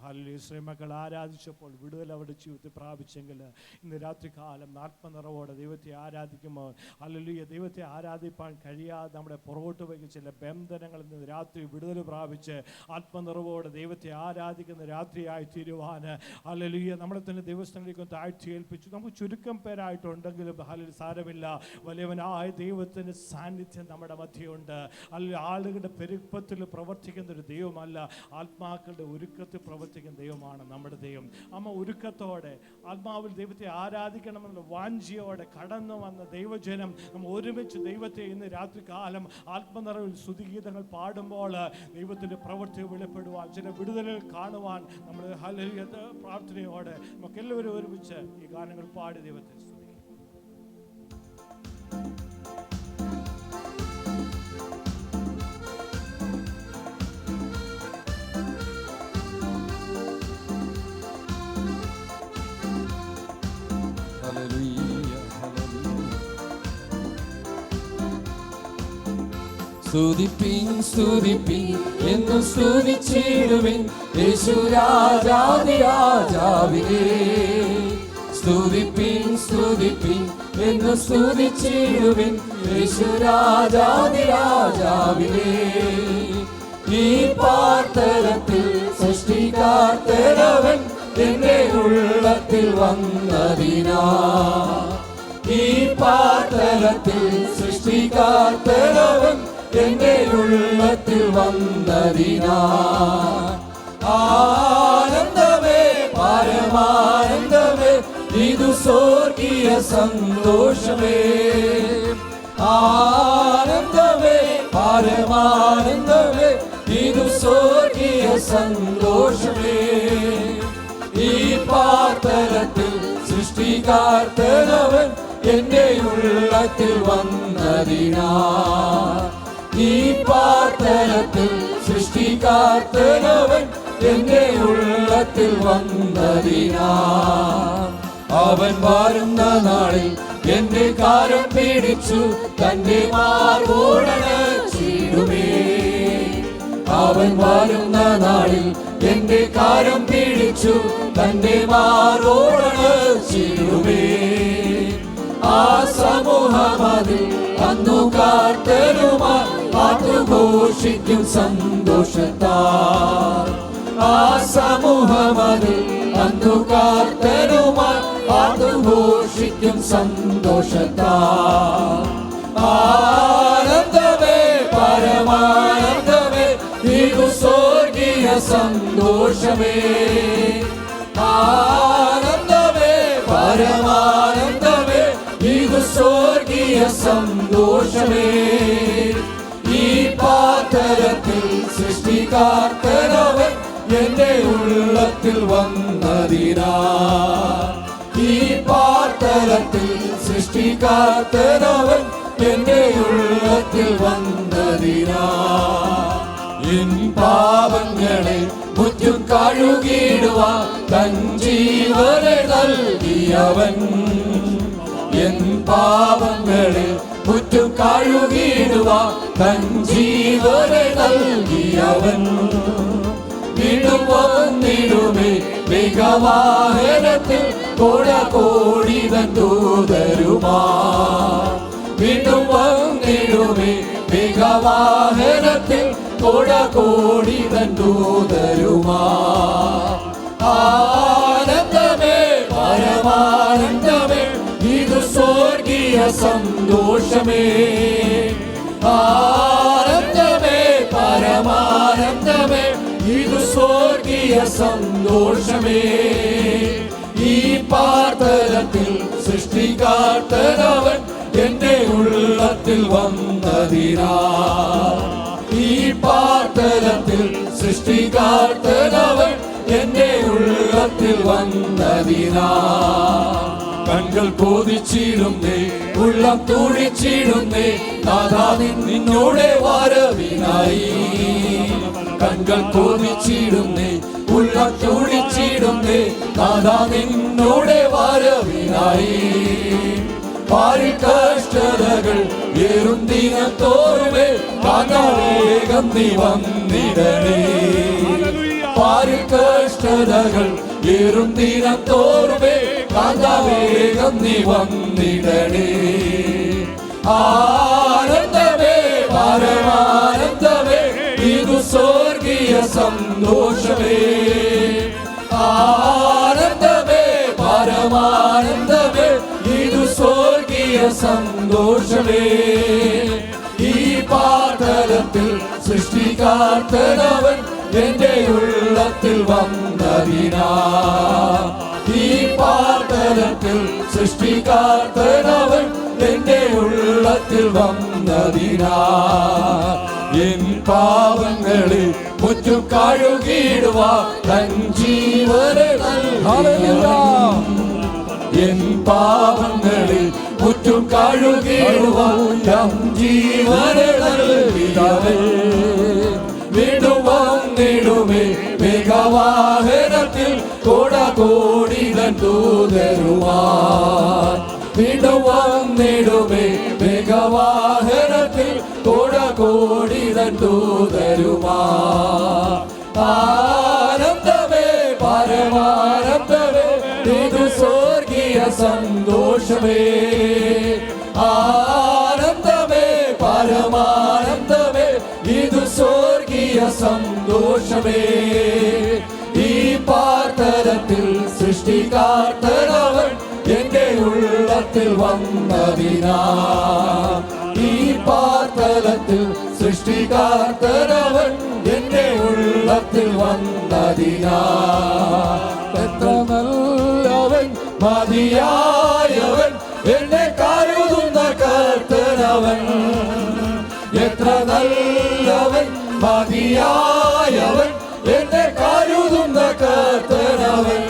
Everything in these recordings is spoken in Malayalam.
ഹല്ലേലൂയ. ശ്രീമക്കൾ ആരാധിച്ചപ്പോൾ വിടുതൽ അവരുടെ ജീവിതത്തിൽ പ്രാപിച്ചെങ്കിൽ ഇന്ന് രാത്രി കാലം ആത്മനിറവോടെ ദൈവത്തെ ആരാധിക്കുമ്പോൾ ഹല്ലേലൂയ ദൈവത്തെ ആരാധിപ്പാൻ കഴിയാതെ നമ്മുടെ പുറകോട്ട് പോയി ചില ബന്ധനങ്ങളിൽ നിന്ന് രാത്രി വിടുതൽ പ്രാപിച്ച് ആത്മനിറവോടെ ദൈവത്തെ ആരാധിക്കുന്ന രാത്രിയായി തീരുവാൻ ഹല്ലേലൂയ നമ്മളെ തന്നെ ദൈവസ്ഥങ്ങളിലേക്ക് താഴ്ത്തി ഏൽപ്പിച്ചു. നമുക്ക് ചുരുക്കം പേരായിട്ടുണ്ടെങ്കിലും ഹല്ലേലൂയ സാരമില്ല, വലിയവനായ ദൈവത്തിൻ്റെ സാന്നിധ്യം നമ്മുടെ മധ്യമുണ്ട്. അല്ലെങ്കിൽ ആളുകളുടെ പെരുപ്പത്തിൽ പ്രവർത്തിക്കുന്ന ഒരു ദൈവമല്ല, ആത്മാക്കളുടെ ഒരുക്കത്തിൽ പ്രവർത്തിക്കുന്ന ദൈവമാണ് നമ്മുടെ ദൈവം. അമ്മ ഒരുക്കത്തോടെ ആത്മാവിൽ ദൈവത്തെ ആരാധിക്കണമെന്നുള്ള വാഞ്ചിയോടെ കടന്നു വന്ന ദൈവജനം നമ്മൾ ഒരുമിച്ച് ദൈവത്തെ ഇന്ന് രാത്രി കാലം ആത്മനിറവിൽ സ്തുതിഗീതങ്ങൾ പാടുമ്പോൾ ദൈവത്തിൻ്റെ പ്രവൃത്തി വെളിപ്പെടുവാൻ ചില വിടുതലുകൾ കാണുവാൻ നമ്മൾ ഹല്ലേലൂയ പ്രാർത്ഥനയോടെ നമുക്കെല്ലാവരും ഒരുമിച്ച് ഈ ഗാനങ്ങൾ പാടി ദൈവത്തെ സ്തുതിക്കും. സ്തുതിപ്പിൻ സ്തുതിപ്പിൻ എന്നു സ്തുതിച്ചിടുവിൻ യേശുരാജാധിരാജാവിനെ. സ്തുതിപ്പിൻ സ്തുതിപ്പിൻ എന്നു സ്തുതിച്ചിടുവിൻ യേശുരാജാധിരാജാവിനെ. ഈ പാർത്തരത്തിൽ സൃഷ്ടിക്കാത്തവൻ എന്റെ ഉള്ളത്തിൽ വന്നതിനാ. ഈ പാർത്തരത്തിൽ സൃഷ്ടിക്കാത്തവൻ എന്റെ ഉള്ളത്തിൽ വന്നതിനാ. ആനന്ദമേ പരമാനന്ദമേ ഇതു സ്വർഗീയ സന്തോഷമേ. ആനന്ദമേ പരമാനന്ദമേ ഇതു സ്വർഗീയ സന്തോഷമേ. ഈ പാർത്തരത്തിൽ സൃഷ്ടിക്കാത്തവൻ എന്റെ ഉള്ളത്തിൽ വന്നതിനാ. ഈ പാർത്തരത്തിൽ സൃഷ്ടിക്കാത്തവൻ എന്റെ ഉള്ളത്തിൽ വന്നതിനാ. അവൻ വരുന്ന നാളിൽ എന്റെ കാരം പിടിച്ചു തന്റെ മാർവോടണച്ചിടുമേ. അവൻ വരുന്ന നാളിൽ എന്റെ കാരം പിടിച്ചു തന്റെ മാർവോടണച്ചിടുമേ. ആ സമൂഹമതിൽ അന്നു കാർത്തരുമായി പാട്ടുഘോഷിക്കും സന്തോഷത്താൽ. ആ സമൂഹമതിൽ അന്നു കാർത്തരുമായി പാട്ടുഘോഷിക്കും സന്തോഷത്താൽ. ആനന്ദമേ പരമാനന്ദമേ ഇതു സ്വർഗീയ സന്തോഷമേ. ആനന്ദമേ പരമാനന്ദമേ ഇതു സ്വർഗീയ സന്തോഷമേ. ഈ പാർത്തരത്തിൽ സൃഷ്ടിക്കാത്തവൻ എന്റെ ഉള്ളത്തിൽ വന്നതിനാ. ഈ പാർത്തരത്തിൽ സൃഷ്ടിക്കാത്തവൻ എന്റെ ഉള്ളത്തിൽ വന്നതിനാ. എൻ പാപങ്ങളെ മുറ്റും കഴുകിടുവാൻ തൻ ജീവനെ നൽകിയവൻ. എൻ പാപങ്ങളെ മുറ്റും കഴുകിടുവാൻ തൻ ജീവനെ നൽകിയവൻ. വീണ്ടും വന്നിടുമേ മികവാഹനത്തിൽ കോടാകോടിതൻ ദൂതരുമാ. വീണ്ടും വന്നിടുമേ മികവാഹനത്തിൽ കോടാകോടിതൻ ദൂതരുമാ. ആനന്ദമേ പരമാനന്ദമേ ഇതു സ്വർഗീയ സന്തോഷമേ. ആനന്ദമേ പരമാനന്ദമേ ഇതു സ്വർഗീയ സന്തോഷമേ. ഈ പാർത്തരത്തിൽ സൃഷ്ടിക്കാത്തവൻ എന്റെ ഉള്ളത്തിൽ വന്നതിനാ. ഈ പാർത്തരത്തിൽ സൃഷ്ടിക്കാത്തവൻ എന്റെ ഉള്ളത്തിൽ വന്നതിനാ. കൺകൾ കൊതിച്ചിടുന്നേ ഉള്ളം തുടിച്ചിടുന്നേ നാഥാ നിന്നോടെ വരവിനായി. കൺകൾ കൊതിച്ചിടുന്നേ ഉള്ളം തുടിച്ചിടുന്നേ നാഥാ നിന്നോടെ വരവിനായി. പാരിൽ കഷ്ടതകൾ ഏറും ദിനത്തോറുമേ വേഗം നീ വന്നിടണേ. പാരിൽ കഷ്ടതകൾ ഏറും ദിനം തോറുമേ കാന്താവേഗം നീ വന്നിടണേ. ആനന്ദമേ പരമാനന്ദമേ ഇതു സ്വർഗീയ സന്തോഷമേ. ആനന്ദമേ പരമാനന്ദമേ ഇതു സ്വർഗീയ സന്തോഷമേ. ഈ പാതലത്തിൽ സൃഷ്ടികാർത്തനവൻ എന്റെ ഉള്ളത്തിൽ വന്നതിനാ. ഈ പാതലത്തിൽ സൃഷ്ടികാർത്തനവൻ എന്റെ ഉള്ളത്തിൽ വന്നതിനാ. എൻ പാവങ്ങളിൽ മുറ്റും കഴുകിടുവാൻ തൻ ജീവനെ നൽകിയവൻ. എൻ പാവങ്ങളിൽ മുറ്റും കഴുകിടുവാൻ തൻ ജീവനെ നൽകിയവൻ. വീണ്ടും വന്നിടുമേ മേഘവാഹനത്തിൽ കോടാകോടിതൻ ദൂതരുമാൻ. വീണ്ടും വന്നിടുമേ മേഘവാഹനത്തിൽ കോടാകോടിതൻ ദൂതരുമാൻ. ആനന്ദമേ പരമാനന്ദമേ ഇതു സ്വർഗീയ സന്തോഷമേ. ആനന്ദമേ പരമാനന്ദമേ ഇതു സ്വർഗീയ സന്തോഷമേ. ഈ പാതലത്തിൽ സൃഷ്ടികാർത്തനവൻ എന്റെ ഉള്ളത്തിൽ വന്നതിനാ. ഈ പാതലത്തിൽ സൃഷ്ടികാർത്തനവൻ എന്റെ ഉള്ളത്തിൽ വന്നതിനാ. എത്ര നല്ലവൻ മതിയായവൻ എന്നെ കരുതുന്ന കർത്തനവൻ. എത്ര നല്ലവൻ മതിയായവൻ എന്നെ കരുതുന്ന കർത്തനവൻ.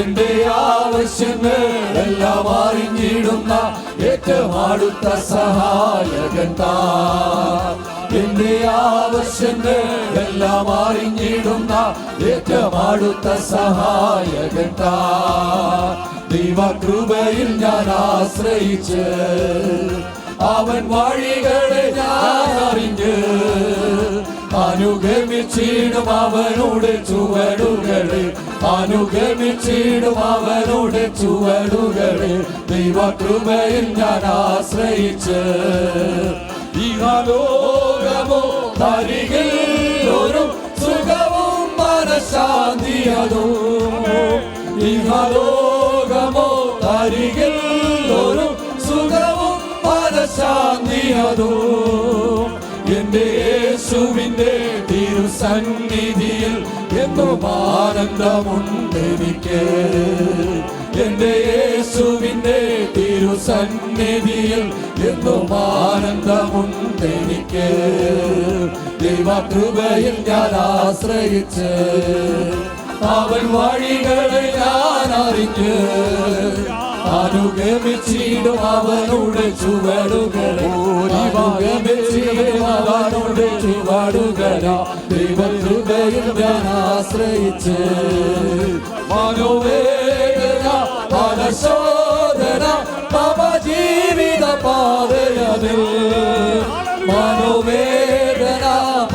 എന്റെ ആവശ്യങ്ങൾ എല്ലാം അറിഞ്ഞിടുന്ന ഏറ്റവും അടുത്ത സഹായകൻ താൻ. എന്റെ ആവശ്യങ്ങൾ എല്ലാം അറിഞ്ഞിടുന്ന ഏറ്റവും അടുത്ത സഹായകൻ താൻ. ദൈവകൃപയിൽ ഞാൻ ആശ്രയിച്ച് അവൻ വഴികളെ ഞാൻ അറിഞ്ഞ് അനുഗമിച്ചിടും അവനോട് ചുവടുകളെ. അനുഗമിച്ചിടും അവനോട് ചുവടുകളെ. ദൈവകൃപയിൽ ഞാൻ ആശ്രയിച്ച് ഇഹലോകമോ അരികിൽ ഒരു സുഖവും മനഃശാന്തിയതോ. ഇഹലോകമോ അരികിൽ ഒരു സുഖവും മനഃശാന്തിയതോ. എന്റെ യേശുവിന്റെ തിരുസന്നിധിയിൽ എന്നും ആനന്ദമുണ്ടെനിക്ക്. എന്റെ യേശുവിന്റെ തിരുസന്നിധിയിൽ എന്നും ആനന്ദമുണ്ടെനിക്ക്. ദൈവകൃപയിൽ ഞാൻ ആശ്രയിച്ച് അവൻ വഴികളെ ഞാൻ അറിഞ്ഞ് അനുഗമിച്ചിടും അവനോട് ചുവടുകളെ. അനുഗമിച്ചിടും അവനോട് ചുവടുകളെ. ദൈവകൃപയിൽ ഞാൻ ആശ്രയിച്ച് മനോവേദന മനശോധന മമ ജീവിത പാതയതിൽ. മനോവേദന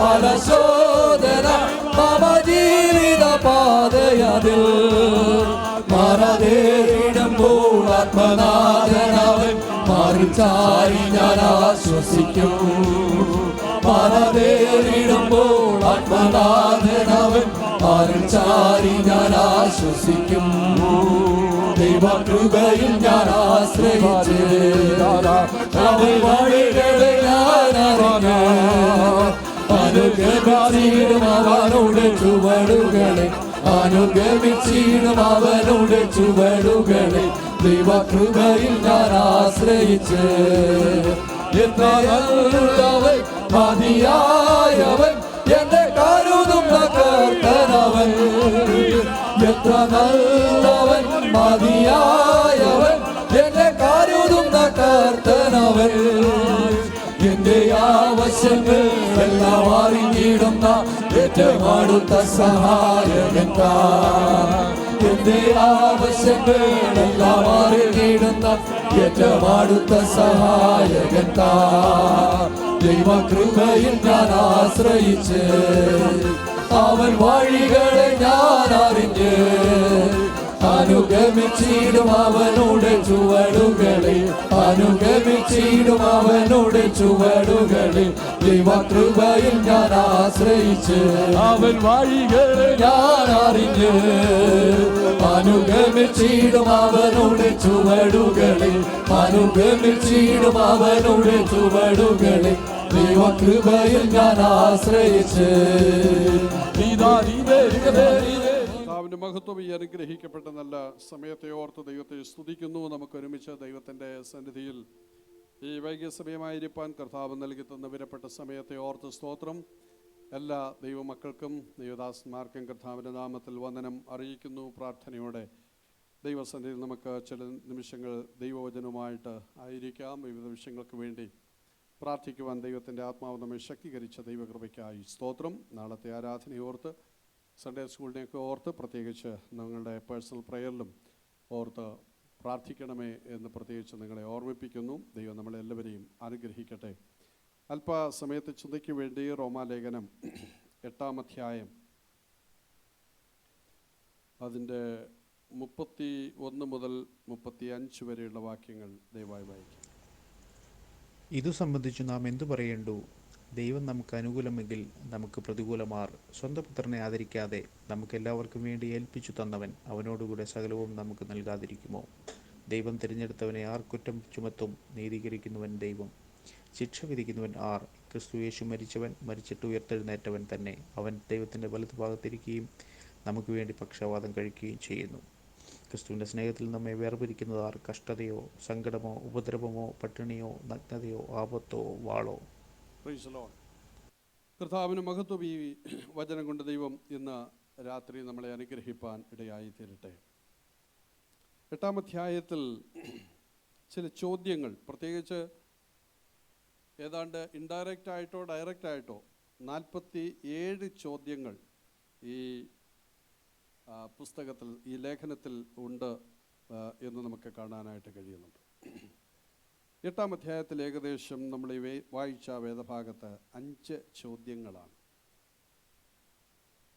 മനശോധന മമ ജീവിത പാതയതിൽ. മറതേറിടുമ്പോൾ ആത്മനാഥനവൻ മറിച്ചായി ഞാൻ ആശ്വസിക്കും. മറതേറിടുമ്പോൾ ആത്മനാഥനവൻ മറിച്ചായി ഞാൻ ആശ്വസിക്കും. ദൈവകൃപയിൽ ഞാൻ ആശ്രയിച്ച് അവൻ വഴികളെ ഞാൻ അറിഞ്ഞ് അനുഗമിച്ചിടും അവനോട് ചുവടുകളെ. അനുഗമിച്ചിടും അവനോട് ചുവടുകളെ. ദൈവകൃപയിൽ ഞാൻ ആശ്രയിച്ച് എത്ര നല്ലവൻ മതിയായവൻ എന്നെ കരുതുന്ന കർത്തനവൻ. എത്ര നല്ലവൻ മതിയായവൻ എന്നെ കരുതുന്ന കർത്തനവൻ. എന്റെ ആവശ്യങ്ങൾ എല്ലാം അറിഞ്ഞിടുന്ന ഏറ്റവും അടുത്ത സഹായകൻ താൻ. എന്റെ ആവശ്യങ്ങൾ എല്ലാം അറിഞ്ഞിടുന്ന ഏറ്റവും അടുത്ത സഹായകൻ താൻ. ദൈവകൃപയിൽ ഞാൻ ആശ്രയിച്ച് അവൻ വഴികളെ ഞാൻ അറിഞ്ഞ് അനുഗമിച്ചിടും അവനുടെ ചുവടുകളെ, അനുഗമിച്ചിടും അവനുടെ ചുവടുകളെ. ദൈവകൃപയിൽ ഞാൻ ആശ്രയിച്ച് അവൻ വഴികളെ ഞാൻ അറിഞ്ഞ് അനുഗമിച്ചിടും അവനുടെ ചുവടുകളെ, അനുഗമിച്ചിടും അവനുടെ ചുവടുകളെ. ദൈവകൃപയിൽ ഞാൻ ആശ്രയിച്ച് കർത്താവിന്റെ മഹത്വം ഈ അനുഗ്രഹിക്കപ്പെട്ട നല്ല സമയത്തെ ഓർത്ത് ദൈവത്തെ സ്തുതിക്കുന്നു. നമുക്കൊരുമിച്ച് ദൈവത്തിൻ്റെ സന്നിധിയിൽ ഈ വൈകിയ സമയമായിരിക്കാൻ കർത്താവ് നൽകി തന്ന വിലപ്പെട്ട സമയത്തെ ഓർത്ത് സ്തോത്രം. എല്ലാ ദൈവമക്കൾക്കും ദൈവദാസന്മാർക്കും കർത്താവിൻ്റെ നാമത്തിൽ വന്ദനം അറിയിക്കുന്നു. പ്രാർത്ഥനയോടെ ദൈവസന്നിധിയിൽ നമുക്ക് ചില നിമിഷങ്ങൾ ദൈവവചനവുമായിട്ട് ആയിരിക്കാം. വിവിധ വിഷയങ്ങൾക്ക് വേണ്ടി പ്രാർത്ഥിക്കുവാൻ ദൈവത്തിൻ്റെ ആത്മാവ് നമ്മെ ശക്തീകരിച്ച ദൈവകൃപയ്ക്കായി സ്തോത്രം. നാളത്തെ ആരാധനയോർത്ത്, സൺഡേ സ്കൂളിനെയൊക്കെ ഓർത്ത്, പ്രത്യേകിച്ച് നിങ്ങളുടെ പേഴ്സണൽ പ്രയറിലും ഓർത്ത് പ്രാർത്ഥിക്കണമേ എന്ന് പ്രത്യേകിച്ച് നിങ്ങളെ ഓർമ്മിപ്പിക്കുന്നു. ദൈവം നമ്മളെല്ലാവരെയും അനുഗ്രഹിക്കട്ടെ. അല്പസമയത്തെ ചിന്തയ്ക്ക് വേണ്ടി റോമാലേഖനം 8-ാം അധ്യായം അതിൻ്റെ 31 മുതൽ 35 വരെയുള്ള വാക്യങ്ങൾ ദയവായി വായിക്കും. ഇതു സംബന്ധിച്ചു നാം എന്തു പറയേണ്ടു? ദൈവം നമുക്ക് അനുകൂലമെങ്കിൽ നമുക്ക് പ്രതികൂലമാർ. സ്വന്തം പുത്രനെ ആദരിക്കാതെ നമുക്ക് എല്ലാവർക്കും വേണ്ടി ഏൽപ്പിച്ചു തന്നവൻ അവനോടുകൂടെ സകലവും നമുക്ക് നൽകാതിരിക്കുമോ? ദൈവം തിരഞ്ഞെടുത്തവനെ ആർ കുറ്റം ചുമത്തും? നീതീകരിക്കുന്നവൻ ദൈവം, ശിക്ഷ വിധിക്കുന്നവൻ ആർ? ക്രിസ്തു യേശു മരിച്ചവൻ, മരിച്ചിട്ട് ഉയർത്തെഴുന്നേറ്റവൻ തന്നെ. അവൻ ദൈവത്തിൻ്റെ വലതുഭാഗത്തിരിക്കുകയും നമുക്ക് വേണ്ടി പക്ഷവാദം കഴിക്കുകയും ചെയ്യുന്നു. ക്രിസ്തുവിൻ്റെ സ്നേഹത്തിൽ നമ്മെ വേർപിരിക്കുന്നത് ആർ? കഷ്ടതയോ, സങ്കടമോ, ഉപദ്രവമോ, പട്ടിണിയോ, നഗ്നതയോ, ആപത്തോ, വാളോ? കർത്താവിന് മഹത്വം. ഈ വചനം കൊണ്ട് ദൈവം ഇന്ന് രാത്രി നമ്മളെ അനുഗ്രഹിപ്പാൻ ഇടയായി തീരട്ടെ. 8-ാം അധ്യായത്തിൽ ചില ചോദ്യങ്ങൾ, പ്രത്യേകിച്ച് ഏതാണ്ട് ഇൻഡയറക്റ്റ് ആയിട്ടോ ഡയറക്റ്റ് ആയിട്ടോ 47 ചോദ്യങ്ങൾ ഈ പുസ്തകത്തിൽ, ഈ ലേഖനത്തിൽ ഉണ്ട് എന്ന് നമുക്ക് കാണാനായിട്ട് കഴിയുന്നുണ്ട്. 8-ാം അധ്യായത്തിൽ ഏകദേശം നമ്മൾ ഈ വായിച്ച വേദഭാഗത്ത് 5 ചോദ്യങ്ങളാണ്.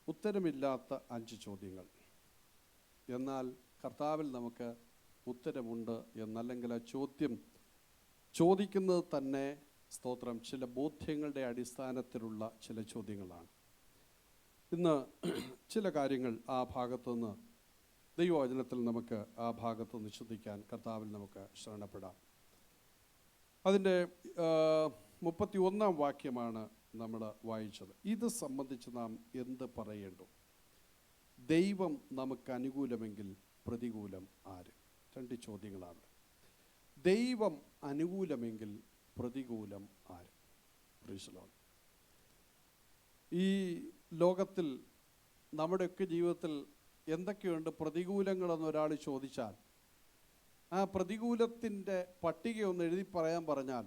ഉത്തരമില്ലാത്ത 5 ചോദ്യങ്ങൾ. എന്നാൽ കർത്താവിൽ നമുക്ക് ഉത്തരമുണ്ട് എന്നല്ലെങ്കിൽ ആ ചോദ്യം ചോദിക്കുന്നത് തന്നെ സ്തോത്രം ചില ബോധ്യങ്ങളുടെ അടിസ്ഥാനത്തിലുള്ള ചില ചോദ്യങ്ങളാണ്. ഇന്ന് ചില കാര്യങ്ങൾ ആ ഭാഗത്തുനിന്ന് ദൈവവചനത്തിൽ നമുക്ക് ആ ഭാഗത്തുനിന്ന് ചിന്തിക്കാൻ കർത്താവിൽ നമുക്ക് ശരണപ്പെടാം. അതിൻ്റെ 31-ാം വാക്യമാണ് നമ്മൾ വായിച്ചത്. ഇത് സംബന്ധിച്ച് നാം എന്ത് പറയേണ്ടു? ദൈവം നമുക്ക് അനുകൂലമെങ്കിൽ പ്രതികൂലം ആര്? 2 ചോദ്യങ്ങളാണ്. ദൈവം അനുകൂലമെങ്കിൽ പ്രതികൂലം ആര്? Praise the Lord. ഈ ലോകത്തിൽ നമ്മുടെയൊക്കെ ജീവിതത്തിൽ എന്തൊക്കെയുണ്ട് പ്രതികൂലങ്ങളെന്ന് ഒരാൾ ചോദിച്ചാൽ ആ പ്രതികൂലത്തിൻ്റെ പട്ടികയൊന്ന് എഴുതി പറയാൻ പറഞ്ഞാൽ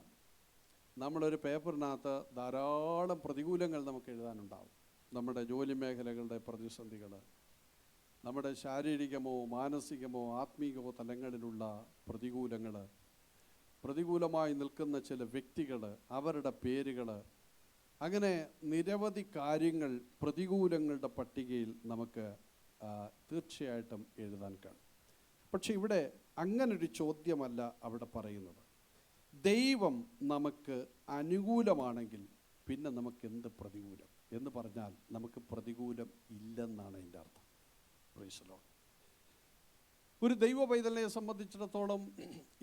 നമ്മളൊരു പേപ്പറിനകത്ത് ധാരാളം പ്രതികൂലങ്ങൾ നമുക്ക് എഴുതാനുണ്ടാവും. നമ്മുടെ ജോലി മേഖലകളുടെ പ്രതിസന്ധികൾ, നമ്മുടെ ശാരീരികമോ മാനസികമോ ആത്മീകമോ തലങ്ങളിലുള്ള പ്രതികൂലങ്ങൾ, പ്രതികൂലമായി നിൽക്കുന്ന ചില വ്യക്തികൾ, അവരുടെ പേരുകൾ, അങ്ങനെ നിരവധി കാര്യങ്ങൾ പ്രതികൂലങ്ങളുടെ പട്ടികയിൽ നമുക്ക് തീർച്ചയായിട്ടും എഴുതാൻ കഴിയും. പക്ഷെ ഇവിടെ അങ്ങനൊരു ചോദ്യമല്ല അവിടെ പറയുന്നത്. ദൈവം നമുക്ക് അനുകൂലമാണെങ്കിൽ പിന്നെ നമുക്ക് എന്ത് പ്രതികൂലം എന്ന് പറഞ്ഞാൽ നമുക്ക് പ്രതികൂലം ഇല്ലെന്നാണ് അതിൻ്റെ അർത്ഥം. Praise the Lord. ഒരു ദൈവ പൈതലിനെ സംബന്ധിച്ചിടത്തോളം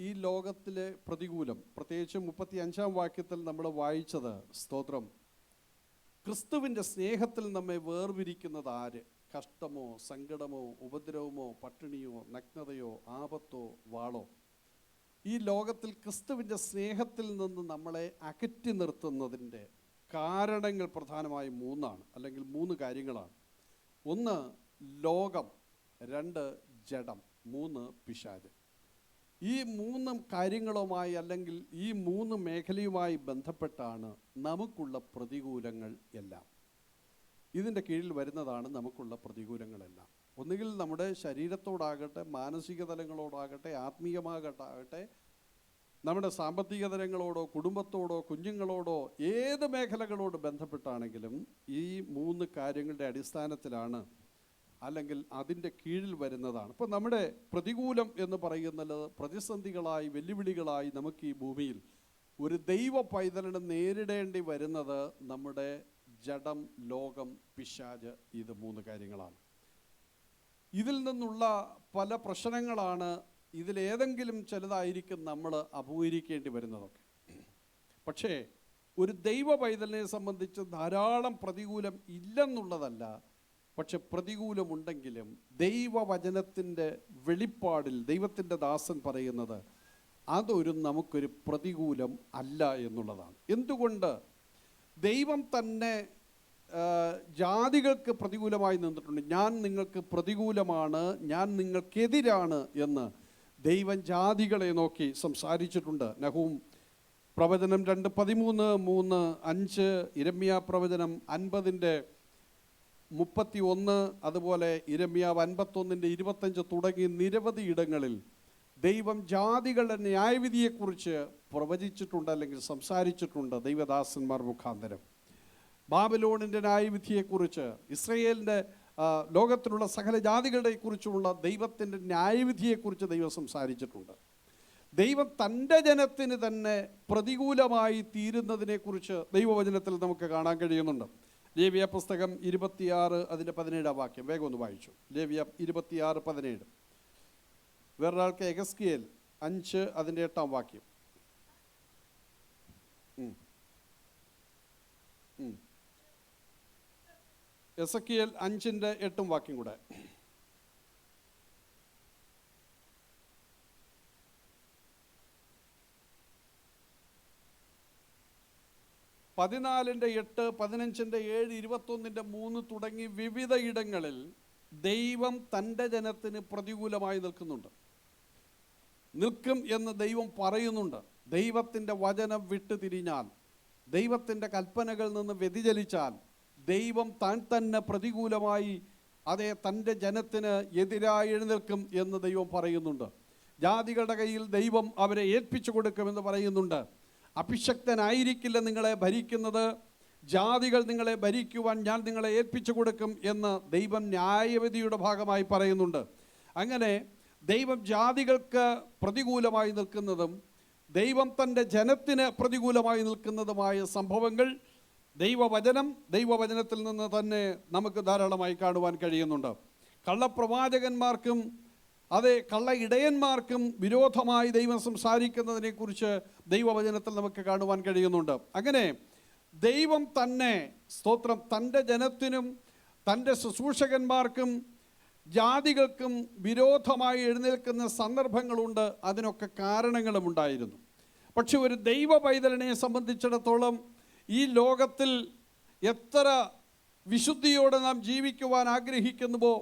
ഈ ലോകത്തിലെ പ്രതികൂലം, പ്രത്യേകിച്ച് 35-ാം വാക്യത്തിൽ നമ്മൾ വായിച്ചത് സ്തോത്രം, ക്രിസ്തുവിൻ്റെ സ്നേഹത്തിൽ നമ്മെ വേർപിരിക്കുന്നത് ആര്? കഷ്ടമോ, സങ്കടമോ, ഉപദ്രവമോ, പട്ടിണിയോ, നഗ്നതയോ, ആപത്തോ, വാളോ? ഈ ലോകത്തിൽ ക്രിസ്തുവിൻ്റെ സ്നേഹത്തിൽ നിന്ന് നമ്മളെ അകറ്റി നിർത്തുന്നതിൻ്റെ കാരണങ്ങൾ പ്രധാനമായും 3 അല്ലെങ്കിൽ 3 കാര്യങ്ങളാണ്. 1 ലോകം, 2 ജഡം, 3 പിശാച്. ഈ 3 കാര്യങ്ങളുമായി അല്ലെങ്കിൽ ഈ 3 മേഖലയുമായി ബന്ധപ്പെട്ടാണ് നമുക്കുള്ള പ്രതികൂലങ്ങൾ എല്ലാം. ഇതിൻ്റെ കീഴിൽ വരുന്നതാണ് നമുക്കുള്ള പ്രതികൂലങ്ങളെല്ലാം. ഒന്നുകിൽ നമ്മുടെ ശരീരത്തോടാകട്ടെ, മാനസിക തലങ്ങളോടാകട്ടെ, ആത്മീയമാകട്ടെ, നമ്മുടെ സാമ്പത്തിക തരങ്ങളോടോ കുടുംബത്തോടോ കുഞ്ഞുങ്ങളോടോ ഏത് മേഖലകളോട് ബന്ധപ്പെട്ടാണെങ്കിലും ഈ 3 കാര്യങ്ങളുടെ അടിസ്ഥാനത്തിലാണ്, അല്ലെങ്കിൽ അതിൻ്റെ കീഴിൽ വരുന്നതാണ്. ഇപ്പോൾ നമ്മുടെ പ്രതികൂലം എന്ന് പറയുന്നത് പ്രതിസന്ധികളായി, വെല്ലുവിളികളായി നമുക്ക് ഈ ഭൂമിയിൽ ഒരു ദൈവ പൈതലിനെ നേരിടേണ്ടി വരുന്നത് നമ്മുടെ ജഡം, ലോകം, പിശാച്, ഇത് 3 കാര്യങ്ങളാണ്. ഇതിൽ നിന്നുള്ള പല പ്രശ്നങ്ങളാണ്, ഇതിലേതെങ്കിലും ചിലതായിരിക്കും നമ്മൾ അഭിമുഖീകരിക്കേണ്ടി വരുന്നതൊക്കെ. പക്ഷേ ഒരു ദൈവ പൈതലിനെ സംബന്ധിച്ച് ധാരാളം പ്രതികൂലം ഇല്ലെന്നുള്ളതല്ല, പക്ഷെ പ്രതികൂലമുണ്ടെങ്കിലും ദൈവവചനത്തിൻ്റെ വെളിപ്പാടിൽ ദൈവത്തിൻ്റെ ദാസൻ പറയുന്നത് നമുക്കൊരു പ്രതികൂലം അല്ല എന്നുള്ളതാണ്. എന്തുകൊണ്ട്? ദൈവം തന്നെ ജാതികൾക്ക് പ്രതികൂലമായി നിന്നിട്ടുണ്ട്. ഞാൻ നിങ്ങൾക്ക് പ്രതികൂലമാണ്, ഞാൻ നിങ്ങൾക്കെതിരാണ് എന്ന് ദൈവം ജാതികളെ നോക്കി സംസാരിച്ചിട്ടുണ്ട്. നഹൂം പ്രവചനം 2:13, 3, 5, ഇരമ്യാ പ്രവചനം 50:31, അതുപോലെ ഇരമ്യാവ് 51:25 തുടങ്ങി നിരവധി ഇടങ്ങളിൽ ദൈവം ജാതികളുടെ ന്യായവിധിയെക്കുറിച്ച് പ്രവചിച്ചിട്ടുണ്ട്, അല്ലെങ്കിൽ സംസാരിച്ചിട്ടുണ്ട് ദൈവദാസന്മാർ മുഖാന്തരം. ബാബിലോണിൻ്റെ ന്യായവിധിയെക്കുറിച്ച്, ഇസ്രയേലിൻ്റെ ലോകത്തിലുള്ള സകല ജാതികളെ കുറിച്ചുള്ള ദൈവത്തിൻ്റെ ന്യായവിധിയെക്കുറിച്ച് ദൈവം സംസാരിച്ചിട്ടുണ്ട്. ദൈവം തൻ്റെ ജനത്തിന് തന്നെ പ്രതികൂലമായി തീരുന്നതിനെക്കുറിച്ച് ദൈവവചനത്തിൽ നമുക്ക് കാണാൻ കഴിയുന്നുണ്ട്. ലേവ്യ പുസ്തകം 26 അതിൻ്റെ 17 വാക്യം വേഗം ഒന്ന് വായിച്ചു. ലേവ്യ 26:17. വേറൊരാൾക്ക് എഗസ്കിയേൽ 5 അതിൻ്റെ 8 വാക്യം. എസക്കിയേൽ 5:8 വാക്യം കൂടെ. പതിനാലിൻ്റെ 8, 15-7, 21-3 തുടങ്ങി വിവിധ ഇടങ്ങളിൽ ദൈവം തൻ്റെ ജനത്തിന് പ്രതികൂലമായി നിൽക്കും എന്ന് ദൈവം പറയുന്നുണ്ട്. ദൈവത്തിൻ്റെ വചനം വിട്ടുതിരിഞ്ഞാൽ, ദൈവത്തിൻ്റെ കൽപ്പനകളിൽ നിന്ന് വ്യതിചലിച്ചാൽ ദൈവം താൻ തന്നെ പ്രതികൂലമായി തൻ്റെ ജനത്തിന് എതിരായി എഴുന്നേൽക്കും എന്ന് ദൈവം പറയുന്നുണ്ട്. ജാതികളുടെ കയ്യിൽ ദൈവം അവരെ ഏൽപ്പിച്ചു കൊടുക്കുമെന്ന് പറയുന്നുണ്ട്. അഭിഷക്തനായിരിക്കില്ല നിങ്ങളെ ഭരിക്കുന്നത്, ജാതികൾ നിങ്ങളെ ഭരിക്കുവാൻ ഞാൻ നിങ്ങളെ ഏൽപ്പിച്ചു കൊടുക്കും എന്ന് ദൈവം ന്യായവിധിയുടെ ഭാഗമായി പറയുന്നുണ്ട്. അങ്ങനെ ദൈവം ജാതികൾക്ക് പ്രതികൂലമായി നിൽക്കുന്നതും ദൈവം തൻ്റെ ജനത്തിന് പ്രതികൂലമായി നിൽക്കുന്നതുമായ സംഭവങ്ങൾ ദൈവവചനത്തിൽ നിന്ന് തന്നെ നമുക്ക് ധാരാളമായി കാണുവാൻ കഴിയുന്നുണ്ട്. കള്ളപ്രവാചകന്മാർക്കും കള്ള ഇടയന്മാർക്കും വിരോധമായി ദൈവം സംസാരിക്കുന്നതിനെക്കുറിച്ച് ദൈവവചനത്തിൽ നമുക്ക് കാണുവാൻ കഴിയുന്നുണ്ട്. അങ്ങനെ ദൈവം തന്നെ തൻ്റെ ജനത്തിനും തൻ്റെ ശുശ്രൂഷകന്മാർക്കും ജാതികൾക്കും വിരോധമായി എഴുന്നേൽക്കുന്ന സന്ദർഭങ്ങളുണ്ട്. അതിനൊക്കെ കാരണങ്ങളും ഉണ്ടായിരുന്നു. പക്ഷെ ഒരു ദൈവ പൈതലിനെ സംബന്ധിച്ചിടത്തോളം ഈ ലോകത്തിൽ എത്ര വിശുദ്ധിയോടെ നാം ജീവിക്കുവാൻ ആഗ്രഹിക്കുന്നുവോ,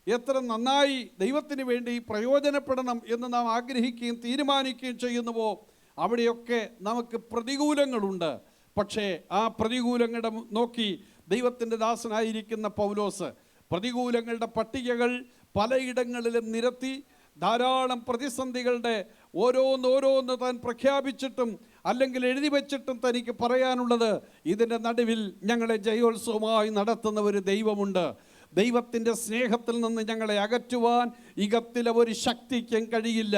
എത്ര നന്നായി ദൈവത്തിന് വേണ്ടി പ്രയോജനപ്പെടണം എന്ന് നാം ആഗ്രഹിക്കുകയും തീരുമാനിക്കുകയും ചെയ്യുന്നുവോ, അവിടെയൊക്കെ നമുക്ക് പ്രതികൂലങ്ങളുണ്ട്. പക്ഷേ ആ പ്രതികൂലങ്ങളുടെ നോക്കി ദൈവത്തിൻ്റെ ദാസനായിരിക്കുന്ന പൗലോസ് പ്രതികൂലങ്ങളുടെ പട്ടികകൾ പലയിടങ്ങളിലും നിരത്തി ധാരാളം പ്രതിസന്ധികളുടെ ഓരോന്ന് താൻ പ്രഖ്യാപിച്ചിട്ടും അല്ലെങ്കിൽ എഴുതി വച്ചിട്ടും തനിക്ക് പറയാനുള്ളത്, ഇതിൻ്റെ നടുവിൽ ഞങ്ങളെ ജയോത്സവമായി നടത്തുന്ന ഒരു ദൈവമുണ്ട്. ദൈവത്തിൻ്റെ സ്നേഹത്തിൽ നിന്ന് ഞങ്ങളെ അകറ്റുവാൻ ഇകത്തിലെ ഒരു ശക്തിക്കും കഴിയില്ല.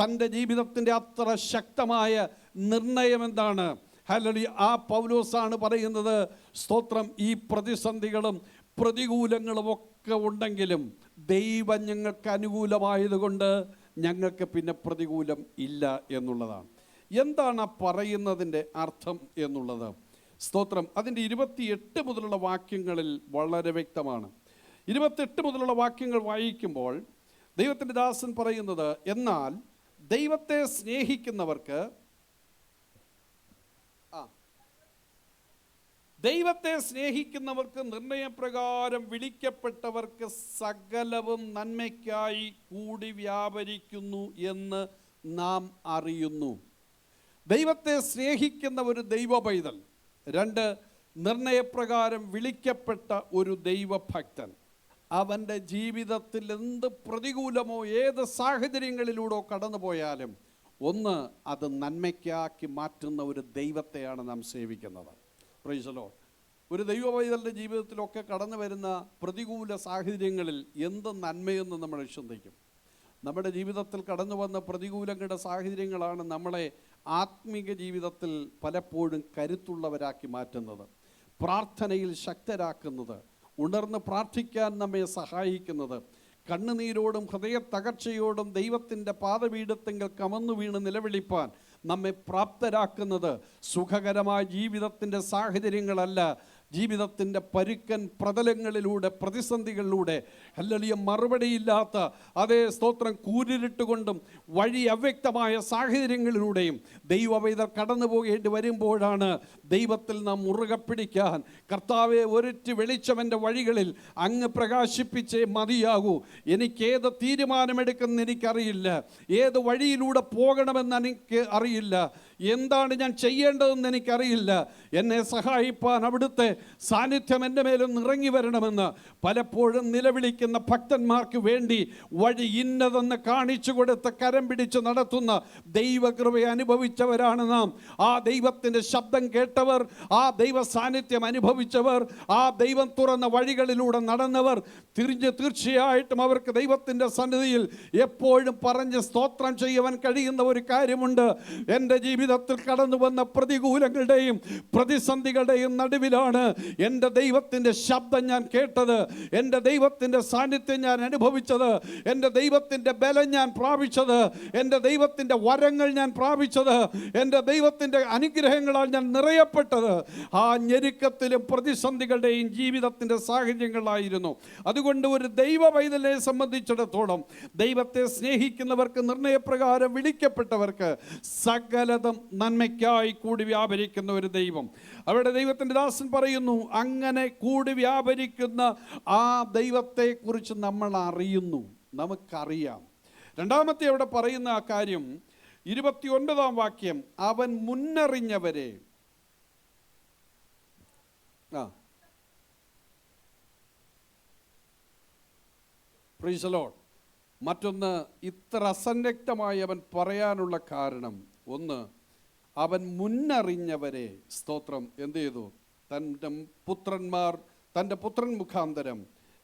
തൻ്റെ ജീവിതത്തിൻ്റെ അത്ര ശക്തമായ നിർണയം എന്താണ്? ഹല്ലേലൂയ. ആ പൗലോസാണ് പറയുന്നത്, സ്തോത്രം, ഈ പ്രതിസന്ധികളും പ്രതികൂലങ്ങളും ഒക്കെ ഉണ്ടെങ്കിലും ദൈവം ഞങ്ങൾക്ക് അനുകൂലമായതുകൊണ്ട് ഞങ്ങൾക്ക് പിന്നെ പ്രതികൂലം ഇല്ല എന്നുള്ളതാണ്. എന്താണ് പറയുന്നതിൻ്റെ അർത്ഥം എന്നുള്ളത്? സ്തോത്രം, അതിൻ്റെ 28 മുതലുള്ള വാക്യങ്ങളിൽ വളരെ വ്യക്തമാണ്. 28 മുതലുള്ള വാക്യങ്ങൾ വായിക്കുമ്പോൾ ദൈവത്തിൻ്റെ ദാസൻ പറയുന്നത്, എന്നാൽ ദൈവത്തെ സ്നേഹിക്കുന്നവർക്ക് നിർണയപ്രകാരം വിളിക്കപ്പെട്ടവർക്ക് സകലവും നന്മയ്ക്കായി കൂടി വ്യാപരിക്കുന്നു എന്ന് നാം അറിയുന്നു. ദൈവത്തെ സ്നേഹിക്കുന്ന ഒരു ദൈവ പൈതൽ, 2, നിർണയപ്രകാരം വിളിക്കപ്പെട്ട ഒരു ദൈവഭക്തൻ, അവൻ്റെ ജീവിതത്തിൽ എന്ത് പ്രതികൂലമോ ഏത് സാഹചര്യങ്ങളിലൂടെ കടന്നു പോയാലും ഒന്ന്, അത് നന്മയ്ക്കാക്കി മാറ്റുന്ന ഒരു ദൈവത്തെയാണ് നാം സേവിക്കുന്നത്. Praise the Lord. ഒരു ദൈവവൈതലിൻ്റെ ജീവിതത്തിലൊക്കെ കടന്നു വരുന്ന പ്രതികൂല സാഹചര്യങ്ങളിൽ എന്ത് നന്മയെന്ന് നമ്മൾ ചിന്തിക്കും. നമ്മുടെ ജീവിതത്തിൽ കടന്നു വന്ന പ്രതികൂലങ്ങളുടെ സാഹചര്യങ്ങളാണ് നമ്മളെ ആത്മീക ജീവിതത്തിൽ പലപ്പോഴും കരുത്തുള്ളവരാക്കി മാറ്റുന്നത്, പ്രാർത്ഥനയിൽ ശക്തരാക്കുന്നത്, ഉണർന്ന് പ്രാർത്ഥിക്കാൻ നമ്മെ സഹായിക്കുന്നത്, കണ്ണുനീരോടും ഹൃദയ തകർച്ചയോടും ദൈവത്തിൻ്റെ പാദപീഠത്തെങ്കിൽ കമന്നു വീണ് നിലവിളിപ്പാൻ നമ്മെ പ്രാപ്തരാക്കുന്നത് സുഖകരമായ ജീവിതത്തിൻ്റെ സാഹചര്യങ്ങളല്ല, ജീവിതത്തിൻ്റെ പരുക്കൻ പ്രതലങ്ങളിലൂടെ, പ്രതിസന്ധികളിലൂടെ, ഹല്ലേലൂയ, മറുപടിയില്ലാത്ത അതേ സ്തോത്രം കൂരിരുട്ടുകൊണ്ടും വഴി അവ്യക്തമായ സാഹചര്യങ്ങളിലൂടെയും ദൈവവൈതൽ കടന്നു പോകേണ്ടി വരുമ്പോഴാണ് ദൈവത്തിൽ നാം മുറുകെ പിടിക്കാൻ, കർത്താവെ ഒരിറ്റ് വെളിച്ചവൻ്റെ വഴികളിൽ അങ്ങ് പ്രകാശിപ്പിച്ചേ മതിയാകൂ, എനിക്കേത് തീരുമാനമെടുക്കുമെന്ന് എനിക്കറിയില്ല, ഏത് വഴിയിലൂടെ പോകണമെന്ന് എനിക്ക് അറിയില്ല, എന്താണ് ഞാൻ ചെയ്യേണ്ടതെന്ന് എനിക്കറിയില്ല, എന്നെ സഹായിപ്പാൻ അവിടുത്തെ സാന്നിധ്യം എൻ്റെ മേലും ഇറങ്ങി വരണമെന്ന് പലപ്പോഴും നിലവിളിക്കുന്ന ഭക്തന്മാർക്ക് വേണ്ടി വഴി ഇന്നതെന്ന് കാണിച്ചു കൊടുത്ത് കരം പിടിച്ച് നടത്തുന്ന ദൈവകൃപയെ അനുഭവിച്ചവരാണ് നാം. ആ ദൈവത്തിൻ്റെ ശബ്ദം കേട്ടവർ, ആ ദൈവ സാന്നിധ്യം അനുഭവിച്ചവർ, ആ ദൈവം തുറന്ന വഴികളിലൂടെ നടന്നവർ തീർച്ചയായിട്ടും അവർക്ക് ദൈവത്തിൻ്റെ സന്നിധിയിൽ എപ്പോഴും പറഞ്ഞ് സ്തോത്രം ചെയ്യുവാൻ കഴിയുന്ന ഒരു കാര്യമുണ്ട്. എൻ്റെ ജീവിതത്തിൽ കടന്നു വന്ന പ്രതികൂലങ്ങളുടെയും പ്രതിസന്ധികളുടെയും നടുവിലാണ് എൻ്റെ ദൈവത്തിൻ്റെ ശബ്ദം ഞാൻ കേട്ടത്, എൻ്റെ ദൈവത്തിൻ്റെ സാന്നിധ്യം ഞാൻ അനുഭവിച്ചത്, എൻ്റെ ദൈവത്തിൻ്റെ ബലം ഞാൻ പ്രാപിച്ചത്, എൻ്റെ ദൈവത്തിൻ്റെ വരങ്ങൾ ഞാൻ പ്രാപിച്ചത്, എൻ്റെ ദൈവത്തിൻ്റെ അനുഗ്രഹങ്ങളാൽ ഞാൻ നിറയപ്പെട്ടത് ആ ഞെരുക്കത്തിലും പ്രതിസന്ധികളുടെയും ജീവിതത്തിൻ്റെ സാഹചര്യങ്ങളായിരുന്നു. അതുകൊണ്ട് ഒരു ദൈവ പൈതലിനെ സംബന്ധിച്ചിടത്തോളം, ദൈവത്തെ സ്നേഹിക്കുന്നവർക്ക്, നിർണയപ്രകാരം വിളിക്കപ്പെട്ടവർക്ക് സകലതും നന്മയ്ക്കായി കൂടി വ്യാപരിക്കുന്ന ഒരു ദൈവം. അവിടെ ദൈവത്തിൻ്റെ ദാസൻ പറയുന്നു, അങ്ങനെ കൂടി വ്യാപരിക്കുന്ന ആ ദൈവത്തെക്കുറിച്ച് നമ്മൾ അറിയുന്നു, നമുക്കറിയാം. രണ്ടാമത്തെ അവിടെ പറയുന്ന ആ കാര്യം 29-ാം വാക്യം, അവൻ മുന്നറിഞ്ഞവരെ പ്രൈസ് ദി ലോർഡ്. മറ്റൊന്ന്, ഇത്ര അസന്നിഗ്ധമായി അവൻ പറയാനുള്ള കാരണം, ഒന്ന്, അവൻ മുന്നറിഞ്ഞവരെ സ്തോത്രം എന്ത് ചെയ്തു? തൻ്റെ പുത്രൻ മുഖാന്തരം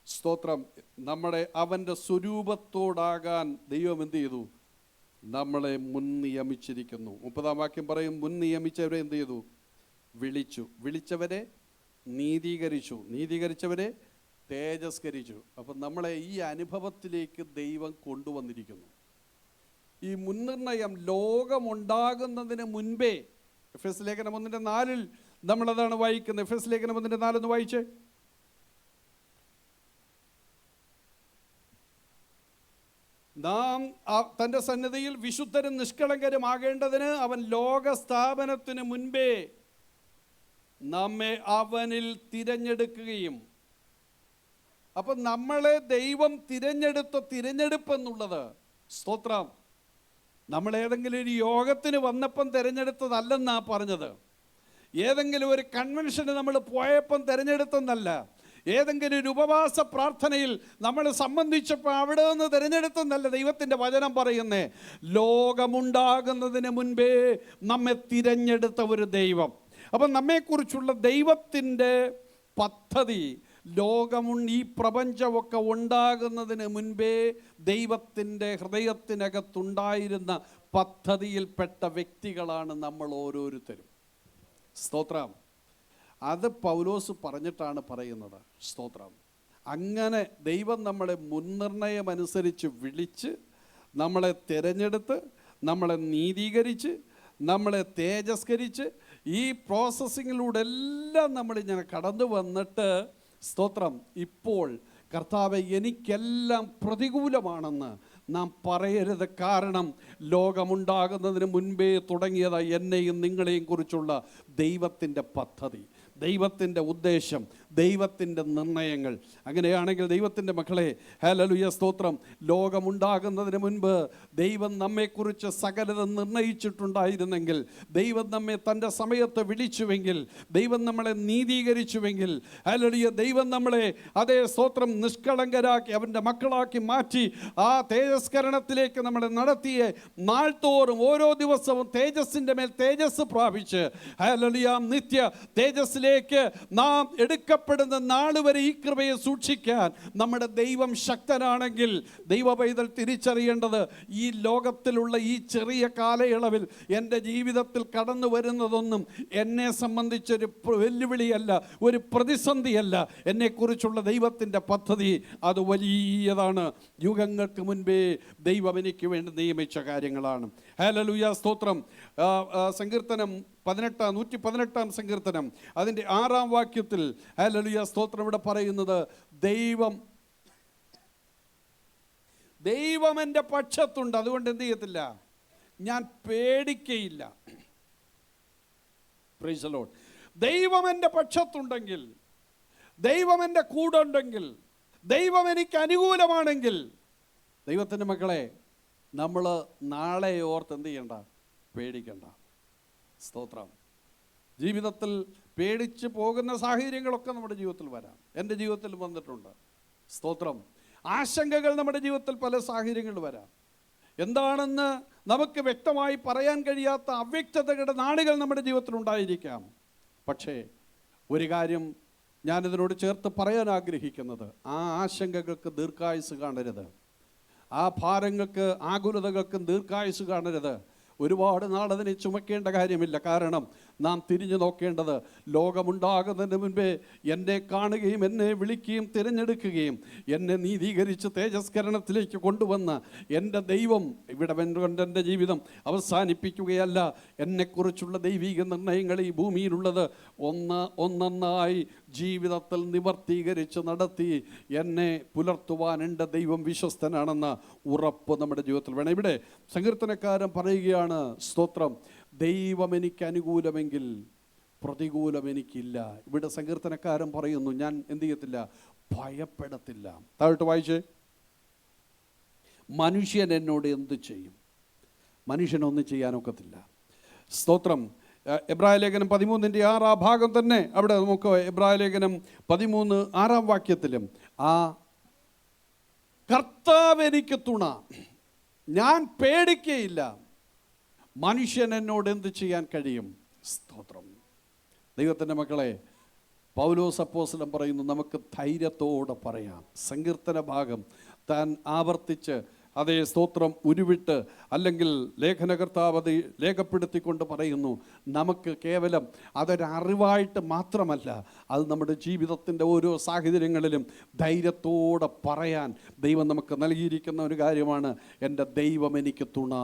സ്തോത്രം നമ്മളെ അവൻ്റെ സ്വരൂപത്തോടാകാൻ ദൈവം എന്ത് ചെയ്തു? നമ്മളെ മുൻ നിയമിച്ചിരിക്കുന്നു. 30-ാം വാക്യം പറയും, മുൻ നിയമിച്ചവരെ എന്ത് ചെയ്തു? വിളിച്ചു. വിളിച്ചവരെ നീതീകരിച്ചു. നീതീകരിച്ചവരെ തേജസ്കരിച്ചു. അപ്പം നമ്മളെ ഈ അനുഭവത്തിലേക്ക് ദൈവം കൊണ്ടുവന്നിരിക്കുന്നു. ഈ മുൻനിർണയം ലോകമുണ്ടാകുന്നതിന് മുൻപേ, എഫെസ് ലേഖനം 1:4 നമ്മളതാണ് വായിക്കുന്നത്. എഫെസ് ലേഖനം 1:4 വായിച്ചേ. നാം തൻ്റെ സന്നിധിയിൽ വിശുദ്ധരും നിഷ്കളങ്കരും ആകേണ്ടതിന് അവൻ ലോകസ്ഥാപനത്തിന് മുൻപേ നമ്മെ അവനിൽ തിരഞ്ഞെടുക്കുകയും. അപ്പം നമ്മളെ ദൈവം തിരഞ്ഞെടുത്ത തിരഞ്ഞെടുപ്പ് എന്നുള്ളത് സ്തോത്രം നമ്മൾ ഏതെങ്കിലും ഒരു യോഗത്തിന് വന്നപ്പം തിരഞ്ഞെടുത്തതല്ലെന്നാ പറഞ്ഞത്, ഏതെങ്കിലും ഒരു കൺവെൻഷന് നമ്മൾ പോയപ്പം തിരഞ്ഞെടുത്തെന്നല്ല, ഏതെങ്കിലും ഒരു ഉപവാസ പ്രാർത്ഥനയിൽ നമ്മൾ സംബന്ധിച്ചപ്പോൾ അവിടെ നിന്ന് തിരഞ്ഞെടുത്തെന്നല്ല ദൈവത്തിൻ്റെ വചനം പറയുന്നേ. ലോകമുണ്ടാകുന്നതിന് മുൻപേ നമ്മെ തിരഞ്ഞെടുത്ത ഒരു ദൈവം. അപ്പം നമ്മെക്കുറിച്ചുള്ള ദൈവത്തിൻ്റെ പദ്ധതി, ഈ പ്രപഞ്ചമൊക്കെ ഉണ്ടാകുന്നതിന് മുൻപേ ദൈവത്തിൻ്റെ ഹൃദയത്തിനകത്തുണ്ടായിരുന്ന പദ്ധതിയിൽപ്പെട്ട വ്യക്തികളാണ് നമ്മൾ ഓരോരുത്തരും. സ്തോത്രം. അത് പൗലോസ് പറഞ്ഞിട്ടാണ് പറയുന്നത്. സ്തോത്രം. അങ്ങനെ ദൈവം നമ്മളെ മുൻനിർണയമനുസരിച്ച് വിളിച്ച്, നമ്മളെ തിരഞ്ഞെടുത്ത്, നമ്മളെ നീതീകരിച്ച്, നമ്മളെ തേജസ്കരിച്ച്, ഈ പ്രോസസ്സിങ്ങിലൂടെ എല്ലാം നമ്മളിങ്ങനെ കടന്നു വന്നിട്ട് സ്തോത്രം ഇപ്പോൾ കർത്താവെ എനിക്കെല്ലാം പ്രതികൂലമാണെന്ന് നാം പറയരുത്. കാരണം ലോകമുണ്ടാകുന്നതിന് മുൻപേ തുടങ്ങിയതായി എന്നെയും നിങ്ങളെയും കുറിച്ചുള്ള ദൈവത്തിൻ്റെ പദ്ധതി, ദൈവത്തിൻ്റെ ഉദ്ദേശം, ദൈവത്തിൻ്റെ നിർണയങ്ങൾ. അങ്ങനെയാണെങ്കിൽ ദൈവത്തിൻ്റെ മക്കളെ, ഹല്ലേലൂയ, സ്തോത്രം, ലോകമുണ്ടാകുന്നതിന് മുൻപ് ദൈവം നമ്മെക്കുറിച്ച് സകലതും നിർണയിച്ചിട്ടുണ്ടായിരുന്നെങ്കിൽ, ദൈവം നമ്മെ തൻ്റെ സമയത്ത് വിളിച്ചുവെങ്കിൽ, ദൈവം നമ്മളെ നീതീകരിച്ചുവെങ്കിൽ, ഹല്ലേലൂയ, ദൈവം നമ്മളെ അതേ സ്തോത്രം നിഷ്കളങ്കരാക്കി അവൻ്റെ മക്കളാക്കി മാറ്റി ആ തേജസ്കരണത്തിലേക്ക് നമ്മളെ നടത്തിയ നാൾതോറും ഓരോ ദിവസവും തേജസ്സിൻ്റെ മേൽ തേജസ് പ്രാപിച്ച്, ഹല്ലേലൂയ, നിത്യ തേജസ്സിലേക്ക് നാം എടുക്കപ്പെടുന്ന നാൾ വരെ ഈ കൃപയെ സൂക്ഷിക്കാൻ നമ്മുടെ ദൈവം ശക്തനാണെങ്കിൽ, ദൈവ പൈതൽ തിരിച്ചറിയേണ്ടത് ഈ ലോകത്തിലുള്ള ഈ ചെറിയ കാലയളവിൽ എൻ്റെ ജീവിതത്തിൽ കടന്നു വരുന്നതൊന്നും എന്നെ സംബന്ധിച്ചൊരു വെല്ലുവിളിയല്ല, ഒരു പ്രതിസന്ധിയല്ല. എന്നെക്കുറിച്ചുള്ള ദൈവത്തിൻ്റെ പദ്ധതി അത് വലിയതാണ്. യുഗങ്ങൾക്ക് മുൻപേ ദൈവം എനിക്ക് വേണ്ടി നിയമിച്ച കാര്യങ്ങളാണ്. ഹല്ലേലൂയ, സ്തോത്രം. സങ്കീർത്തനം 118 സങ്കീർത്തനം അതിൻ്റെ 6-ാം വാക്യത്തിൽ, ഹല്ലേലൂയ, സ്തോത്രം, ഇവിടെ പറയുന്നത് ദൈവം എൻ്റെ പക്ഷത്തുണ്ട്, അതുകൊണ്ട് എന്ത് ചെയ്യത്തില്ല, ഞാൻ പേടിക്കയില്ല. Praise the Lord. ദൈവം എൻ്റെ പക്ഷത്തുണ്ടെങ്കിൽ, ദൈവം എൻ്റെ കൂടെ ഉണ്ടെങ്കിൽ, ദൈവം എനിക്ക് അനുകൂലമാണെങ്കിൽ, ദൈവത്തിൻ്റെ മക്കളെ, നമ്മൾ നാളെ ഓർത്ത് എന്ത് ചെയ്യണ്ട, പേടിക്കണ്ട. സ്തോത്രം. ജീവിതത്തിൽ പേടിച്ച് പോകുന്ന സാഹചര്യങ്ങളൊക്കെ നമ്മുടെ ജീവിതത്തിൽ വരാം. എൻ്റെ ജീവിതത്തിൽ വന്നിട്ടുണ്ട്. സ്തോത്രം. ആശങ്കകൾ നമ്മുടെ ജീവിതത്തിൽ പല സാഹചര്യങ്ങളിൽ വരാം. എന്താണെന്ന് നമുക്ക് വ്യക്തമായി പറയാൻ കഴിയാത്ത അവ്യക്തതകളുടെ നാളുകൾ നമ്മുടെ ജീവിതത്തിൽ ഉണ്ടായിരിക്കാം. പക്ഷേ ഒരു കാര്യം ഞാനിതിനോട് ചേർത്ത് പറയാൻ ആഗ്രഹിക്കുന്നത്, ആ ആശങ്കകൾക്ക് ദീർഘായുസ് കാണരുത്, ആ ഭാരങ്ങൾക്ക് ആകുലതകൾക്കും ദീർഘായുസ് കാണരുത്. ഒരുപാട് നാളതിനെ ചുമക്കേണ്ട കാര്യമില്ല. കാരണം നാം തിരിഞ്ഞു നോക്കേണ്ടത്, ലോകമുണ്ടാകുന്നതിന് മുൻപേ എന്നെ കാണുകയും എന്നെ വിളിക്കുകയും തിരഞ്ഞെടുക്കുകയും എന്നെ നീതീകരിച്ച് തേജസ്കരണത്തിലേക്ക് കൊണ്ടുവന്ന എൻ്റെ ദൈവം ഇവിടെ കൊണ്ട് എൻ്റെ ജീവിതം അവസാനിപ്പിക്കുകയല്ല. എന്നെക്കുറിച്ചുള്ള ദൈവിക നിർണയങ്ങൾ ഈ ഭൂമിയിലുള്ളത് ഒന്നൊന്നായി ജീവിതത്തിൽ നിവർത്തീകരിച്ച് നടത്തി എന്നെ പുലർത്തുവാൻ എൻ്റെ ദൈവം വിശ്വസ്തനാണെന്ന ഉറപ്പ് നമ്മുടെ ജീവിതത്തിൽ വേണം. ഇവിടെ സങ്കീർത്തനക്കാരൻ പറയുകയാണ്, സ്തോത്രം, ദൈവം എനിക്ക് അനുകൂലമെങ്കിൽ പ്രതികൂലം എനിക്കില്ല. ഇവിടെ സങ്കീർത്തനക്കാരൻ പറയുന്നു, ഞാൻ എന്ത് ചെയ്യത്തില്ല, ഭയപ്പെടത്തില്ല. താഴോട്ട് വായിച്ചേ. മനുഷ്യൻ എന്നോട് എന്ത് ചെയ്യും? മനുഷ്യനൊന്നും ചെയ്യാനൊക്കത്തില്ല. സ്തോത്രം. എബ്രായ ലേഖനം 13-6 ഭാഗം തന്നെ അവിടെ നമുക്ക് എബ്രായ ലേഖനം 13-6 വാക്യത്തിലും, ആ കർത്താവ് എനിക്ക് തുണ, ഞാൻ പേടിക്കയില്ല, മനുഷ്യൻ എന്നോട് എന്ത് ചെയ്യാൻ കഴിയും? സ്തോത്രം. ദൈവത്തിൻ്റെ മക്കളെ, പൗലോസ് അപ്പോസ്തലൻ പറയുന്നു, നമുക്ക് ധൈര്യത്തോടെ പറയാം. സങ്കീർത്തന ഭാഗം താൻ ആവർത്തിച്ച് അതേ സ്തോത്രം ഉരുവിട്ട് അല്ലെങ്കിൽ ലേഖനകർത്താവ് അത് രേഖപ്പെടുത്തിക്കൊണ്ട് പറയുന്നു, നമുക്ക് കേവലം അതൊരറിവായിട്ട് മാത്രമല്ല, അത് നമ്മുടെ ജീവിതത്തിൻ്റെ ഓരോ സാഹചര്യങ്ങളിലും ധൈര്യത്തോടെ പറയാൻ ദൈവം നമുക്ക് നൽകിയിരിക്കുന്ന ഒരു കാര്യമാണ്. എൻ്റെ ദൈവം എനിക്ക് തുണ,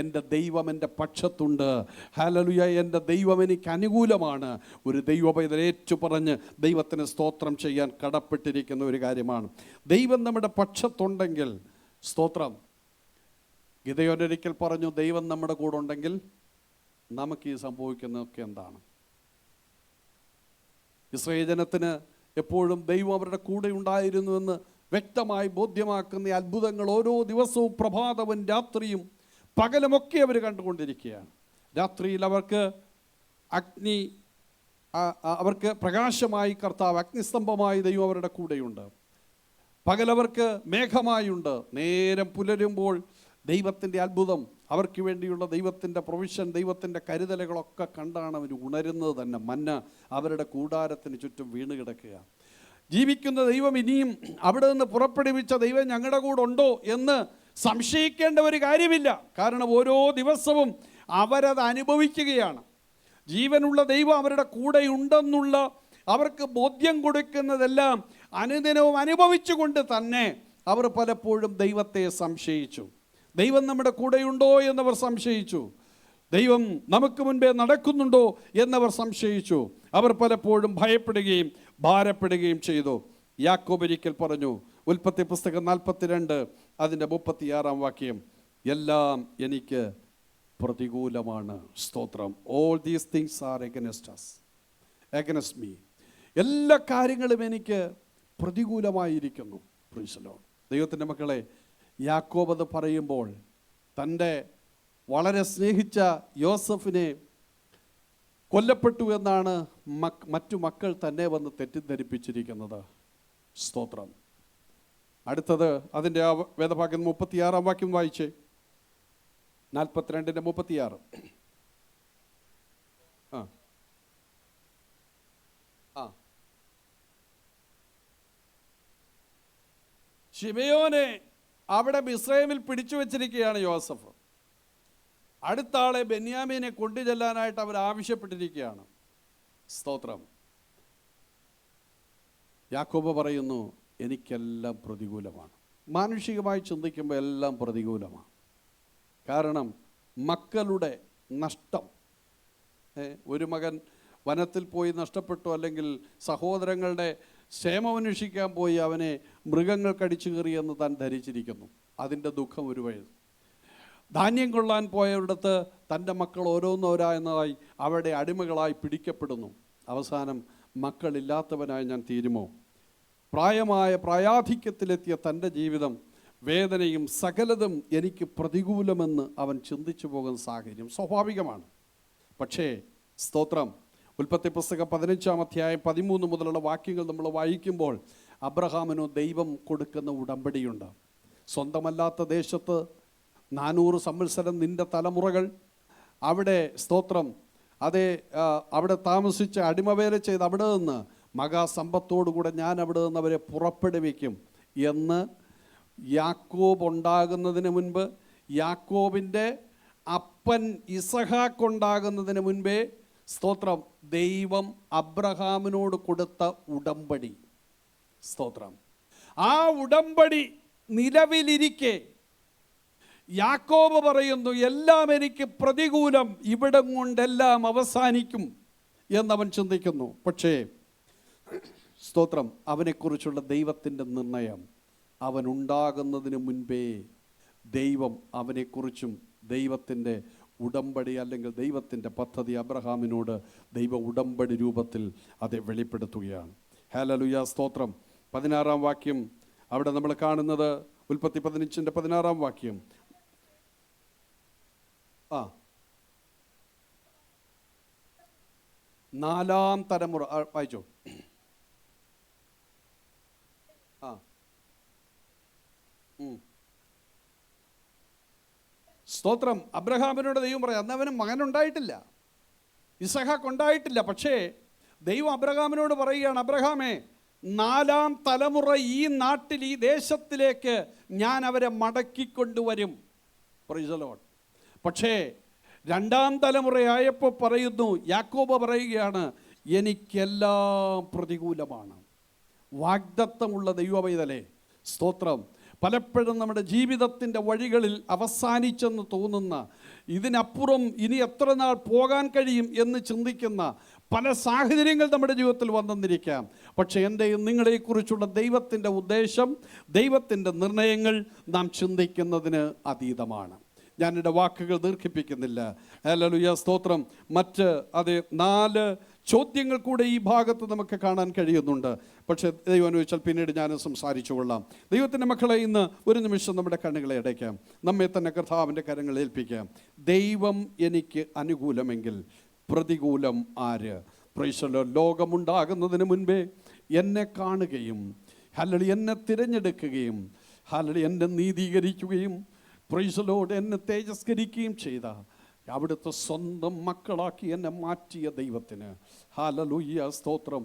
എൻ്റെ ദൈവം എൻ്റെ പക്ഷത്തുണ്ട്, ഹല്ലേലൂയ, എൻ്റെ ദൈവം എനിക്ക് അനുകൂലമാണ്. ഒരു ദൈവപൈതൽ ഏറ്റു പറഞ്ഞ് ദൈവത്തിന് സ്തോത്രം ചെയ്യാൻ കടപ്പെട്ടിരിക്കുന്ന ഒരു കാര്യമാണ്. ദൈവം നമ്മുടെ പക്ഷത്തുണ്ടെങ്കിൽ, സ്തോത്രം. ഗിദെയോൻ ഒരിക്കൽ പറഞ്ഞു, ദൈവം നമ്മുടെ കൂടെ ഉണ്ടെങ്കിൽ നമുക്ക് ഈ സംഭവിക്കുന്നതൊക്കെ എന്താണ്? ഇസ്രായേൽ ജനത്തിന് എപ്പോഴും ദൈവം അവരുടെ കൂടെ ഉണ്ടായിരുന്നുവെന്ന് വ്യക്തമായി ബോധ്യമാക്കുന്ന അത്ഭുതങ്ങൾ ഓരോ ദിവസവും പ്രഭാതവും രാത്രിയും പകലുമൊക്കെ അവർ കണ്ടുകൊണ്ടിരിക്കുകയാണ്. രാത്രിയിൽ അവർക്ക് പ്രകാശമായി കർത്താവ്, അഗ്നിസ്തംഭമായി ദൈവം അവരുടെ കൂടെയുണ്ട്. പകലവർക്ക് മേഘമായുണ്ട്. നേരം പുലരുമ്പോൾ ദൈവത്തിൻ്റെ അത്ഭുതം, അവർക്ക് വേണ്ടിയുള്ള ദൈവത്തിൻ്റെ പ്രൊവിഷൻ, ദൈവത്തിൻ്റെ കരുതലുകളൊക്കെ കണ്ടാണ് അവർ ഉണരുന്നത് തന്നെ. മന്ന അവരുടെ കൂടാരത്തിന് ചുറ്റും വീണ് കിടക്കുക. ജീവിക്കുന്ന ദൈവം ഇനിയും അവിടെ നിന്ന് പുറപ്പെടുവിച്ച ദൈവം ഞങ്ങളുടെ കൂടെ ഉണ്ടോ എന്ന് സംശയിക്കേണ്ട ഒരു കാര്യമില്ല. കാരണം ഓരോ ദിവസവും അവരത് അനുഭവിക്കുകയാണ്. ജീവനുള്ള ദൈവം അവരുടെ കൂടെയുണ്ടെന്നുള്ള അവർക്ക് ബോധ്യം കൊടുക്കുന്നതെല്ലാം അനുദിനവും അനുഭവിച്ചുകൊണ്ട് തന്നെ അവർ പലപ്പോഴും ദൈവത്തെ സംശയിച്ചു. ദൈവം നമ്മുടെ കൂടെയുണ്ടോ എന്നവർ സംശയിച്ചു. ദൈവം നമുക്ക് മുൻപേ നടക്കുന്നുണ്ടോ എന്നവർ സംശയിച്ചു. അവർ പലപ്പോഴും ഭയപ്പെടുകയും ഭാരപ്പെടുകയും ചെയ്തു. യാക്കോബ് ഒരിക്കൽ പറഞ്ഞു, ഉൽപ്പത്തി പുസ്തകം 42 അതിൻ്റെ 36 വാക്യം, എല്ലാം എനിക്ക് പ്രതികൂലമാണ്. സ്തോത്രം. All these things are against us. Against me. എല്ലാ കാര്യങ്ങളും എനിക്ക് പ്രതികൂലമായിരിക്കുന്നു. Praise the Lord. ദൈവത്തിൻ്റെ മക്കളെ, യാക്കോബ് അത് പറയുമ്പോൾ തൻ്റെ വളരെ സ്നേഹിച്ച യോസഫിനെ കൊല്ലപ്പെട്ടു എന്നാണ് മറ്റു മക്കൾ തന്നെ വന്ന് തെറ്റിദ്ധരിപ്പിച്ചിരിക്കുന്നത്. സ്തോത്രം. അടുത്തത് അതിൻ്റെ ആ വേദഭാഗ്യം 36 വാക്യം വായിച്ചേ. 42:36. ശിമെയോനെ അവിടെ മിസ്രൈമിൽ പിടിച്ചു വെച്ചിരിക്കുകയാണ് യോസഫ്. അടുത്ത ആളെ ബെന്യാമീനെ കൊണ്ടുചെല്ലാനായിട്ട് അവർ ആവശ്യപ്പെട്ടിരിക്കുകയാണ്. സ്തോത്രം. യാക്കോബ് പറയുന്നു, എനിക്കെല്ലാം പ്രതികൂലമാണ്. മാനുഷികമായി ചിന്തിക്കുമ്പോൾ എല്ലാം പ്രതികൂലമാണ്. കാരണം മക്കളുടെ നഷ്ടം, ഒരു മകൻ വനത്തിൽ പോയി നഷ്ടപ്പെട്ടു, അല്ലെങ്കിൽ സഹോദരങ്ങളുടെ ക്ഷേമമന്വേഷിക്കാൻ പോയി അവനെ മൃഗങ്ങൾ കടിച്ചു കയറിയെന്ന് താൻ ധരിച്ചിരിക്കുന്നു. അതിൻ്റെ ദുഃഖം ഒരു വഴി. ധാന്യം കൊള്ളാൻ പോയവിടത്ത് തൻ്റെ മക്കൾ ഓരോന്നോരായെന്നതായി അവിടെ അടിമകളായി പിടിക്കപ്പെടുന്നു. അവസാനം മക്കളില്ലാത്തവനായി ഞാൻ തീരുമോ? പ്രായാധിക്യത്തിലെത്തിയ തൻ്റെ ജീവിതം, വേദനയും സകലതും എനിക്ക് പ്രതികൂലമെന്ന് അവൻ ചിന്തിച്ചു പോകുന്ന സാഹചര്യം സ്വാഭാവികമാണ്. പക്ഷേ സ്തോത്രം, ഉൽപ്പത്തി പുസ്തകം 15-ാം അധ്യായം 13 മുതലുള്ള വാക്യങ്ങൾ നമ്മൾ വായിക്കുമ്പോൾ അബ്രഹാമിനു ദൈവം കൊടുക്കുന്ന ഉടമ്പടിയുണ്ട്. സ്വന്തമല്ലാത്ത ദേശത്ത് 400 സംവത്സരം നിൻ്റെ തലമുറകൾ അവിടെ, സ്തോത്രം, അവിടെ താമസിച്ച് അടിമവേല ചെയ്ത് അവിടെ നിന്ന് മഹാസമ്പത്തോടുകൂടെ ഞാൻ അവിടെ നിന്ന് അവരെ പുറപ്പെടുവിക്കും എന്ന് യാക്കോബ് ഉണ്ടാകുന്നതിന് മുൻപ്, യാക്കോബിൻ്റെ അപ്പൻ ഇസഹാക്ക് ഉണ്ടാകുന്നതിന് മുൻപേ, സ്തോത്രം, ദൈവം അബ്രഹാമിനോട് കൊടുത്ത ഉടമ്പടി. സ്തോത്രം. ആ ഉടമ്പടി നിലവിലിരിക്കെ യാക്കോബ് പറയുന്നു, എല്ലാം എനിക്ക് പ്രതികൂലം, ഇവിടം കൊണ്ടെല്ലാം അവസാനിക്കും എന്നവൻ ചിന്തിക്കുന്നു. പക്ഷേ സ്തോത്രം, അവനെക്കുറിച്ചുള്ള ദൈവത്തിൻ്റെ നിർണയം, അവൻ ഉണ്ടാകുന്നതിന് മുൻപേ ദൈവം അവനെക്കുറിച്ചും ദൈവത്തിൻ്റെ ഉടമ്പടി അല്ലെങ്കിൽ ദൈവത്തിൻ്റെ പദ്ധതി അബ്രഹാമിനോട് ദൈവ ഉടമ്പടി രൂപത്തിൽ അത് വെളിപ്പെടുത്തുകയാണ്. ഹല്ലേലൂയ, സ്തോത്രം. 16-ാം വാക്യം അവിടെ നമ്മൾ കാണുന്നത്, ഉൽപ്പത്തി 15-ന്റെ 16-ാം വാക്യം. നാലാം തലമുറ വായിച്ചോ. സ്തോത്രം. അബ്രഹാമിനോട് ദൈവം പറയാം, അന്ന് അവന് മകനുണ്ടായിട്ടില്ല, ഇസഹാക്ക് ഉണ്ടായിട്ടില്ല. പക്ഷേ ദൈവം അബ്രഹാമിനോട് പറയുകയാണ്, അബ്രഹാമേ, 4-ാം തലമുറ ഈ നാട്ടിൽ, ഈ ദേശത്തിലേക്ക് ഞാൻ അവരെ മടക്കിക്കൊണ്ടുവരും. Praise the Lord. പക്ഷേ 2-ാം തലമുറയായപ്പോൾ പറയുന്നു, യാക്കോബ് പറയുകയാണ്, എനിക്കെല്ലാം പ്രതികൂലമാണ്. വാഗ്ദത്തമുള്ള ദൈവപൈതലേ, സ്തോത്രം, പലപ്പോഴും നമ്മുടെ ജീവിതത്തിൻ്റെ വഴികളിൽ അവസാനിച്ചെന്ന് തോന്നുന്ന, ഇതിനപ്പുറം ഇനി എത്ര നാൾ പോകാൻ കഴിയും എന്ന് ചിന്തിക്കുന്ന പല സാഹചര്യങ്ങൾ നമ്മുടെ ജീവിതത്തിൽ വന്നെന്നിരിക്കാം. പക്ഷേ എൻ്റെയും നിങ്ങളെക്കുറിച്ചുള്ള ദൈവത്തിൻ്റെ ഉദ്ദേശം, ദൈവത്തിൻ്റെ നിർണയങ്ങൾ നാം ചിന്തിക്കുന്നതിന് അതീതമാണ്. ഞാനെൻ്റെ വാക്കുകൾ ദീർഘിപ്പിക്കുന്നില്ല. ഹല്ലേലൂയ, സ്തോത്രം. മറ്റ് 4 ചോദ്യങ്ങൾ കൂടെ ഈ ഭാഗത്ത് നമുക്ക് കാണാൻ കഴിയുന്നുണ്ട്. പക്ഷേ ദൈവം അനുവദിച്ചാൽ പിന്നീട് ഞാൻ സംസാരിച്ചു കൊള്ളാം. ദൈവത്തിൻ്റെ മക്കളെ, ഇന്ന് ഒരു നിമിഷം നമ്മുടെ കണ്ണുകളെ അടയ്ക്കാം, നമ്മെ തന്നെ കർത്താവിൻ്റെ കരങ്ങളിൽ ഏൽപ്പിക്കാം. ദൈവം എനിക്ക് അനുകൂലമെങ്കിൽ പ്രതികൂലം ആര്? Praise the Lord. ലോകമുണ്ടാകുന്നതിന് മുൻപേ എന്നെ കാണുകയും, ഹല്ലേലൂയ, എന്നെ തിരഞ്ഞെടുക്കുകയും, ഹല്ലേലൂയ, എന്നെ നീതീകരിക്കുകയും, പ്രൈസ് ദി ലോർഡ്, എന്നെ തേജസ്കരിക്കുകയും ചെയ്ത അവിടുത്തെ സ്വന്തം മക്കളാക്കി എന്നെ മാറ്റിയ ദൈവത്തിന് ഹല്ലേലൂയ, സ്തോത്രം.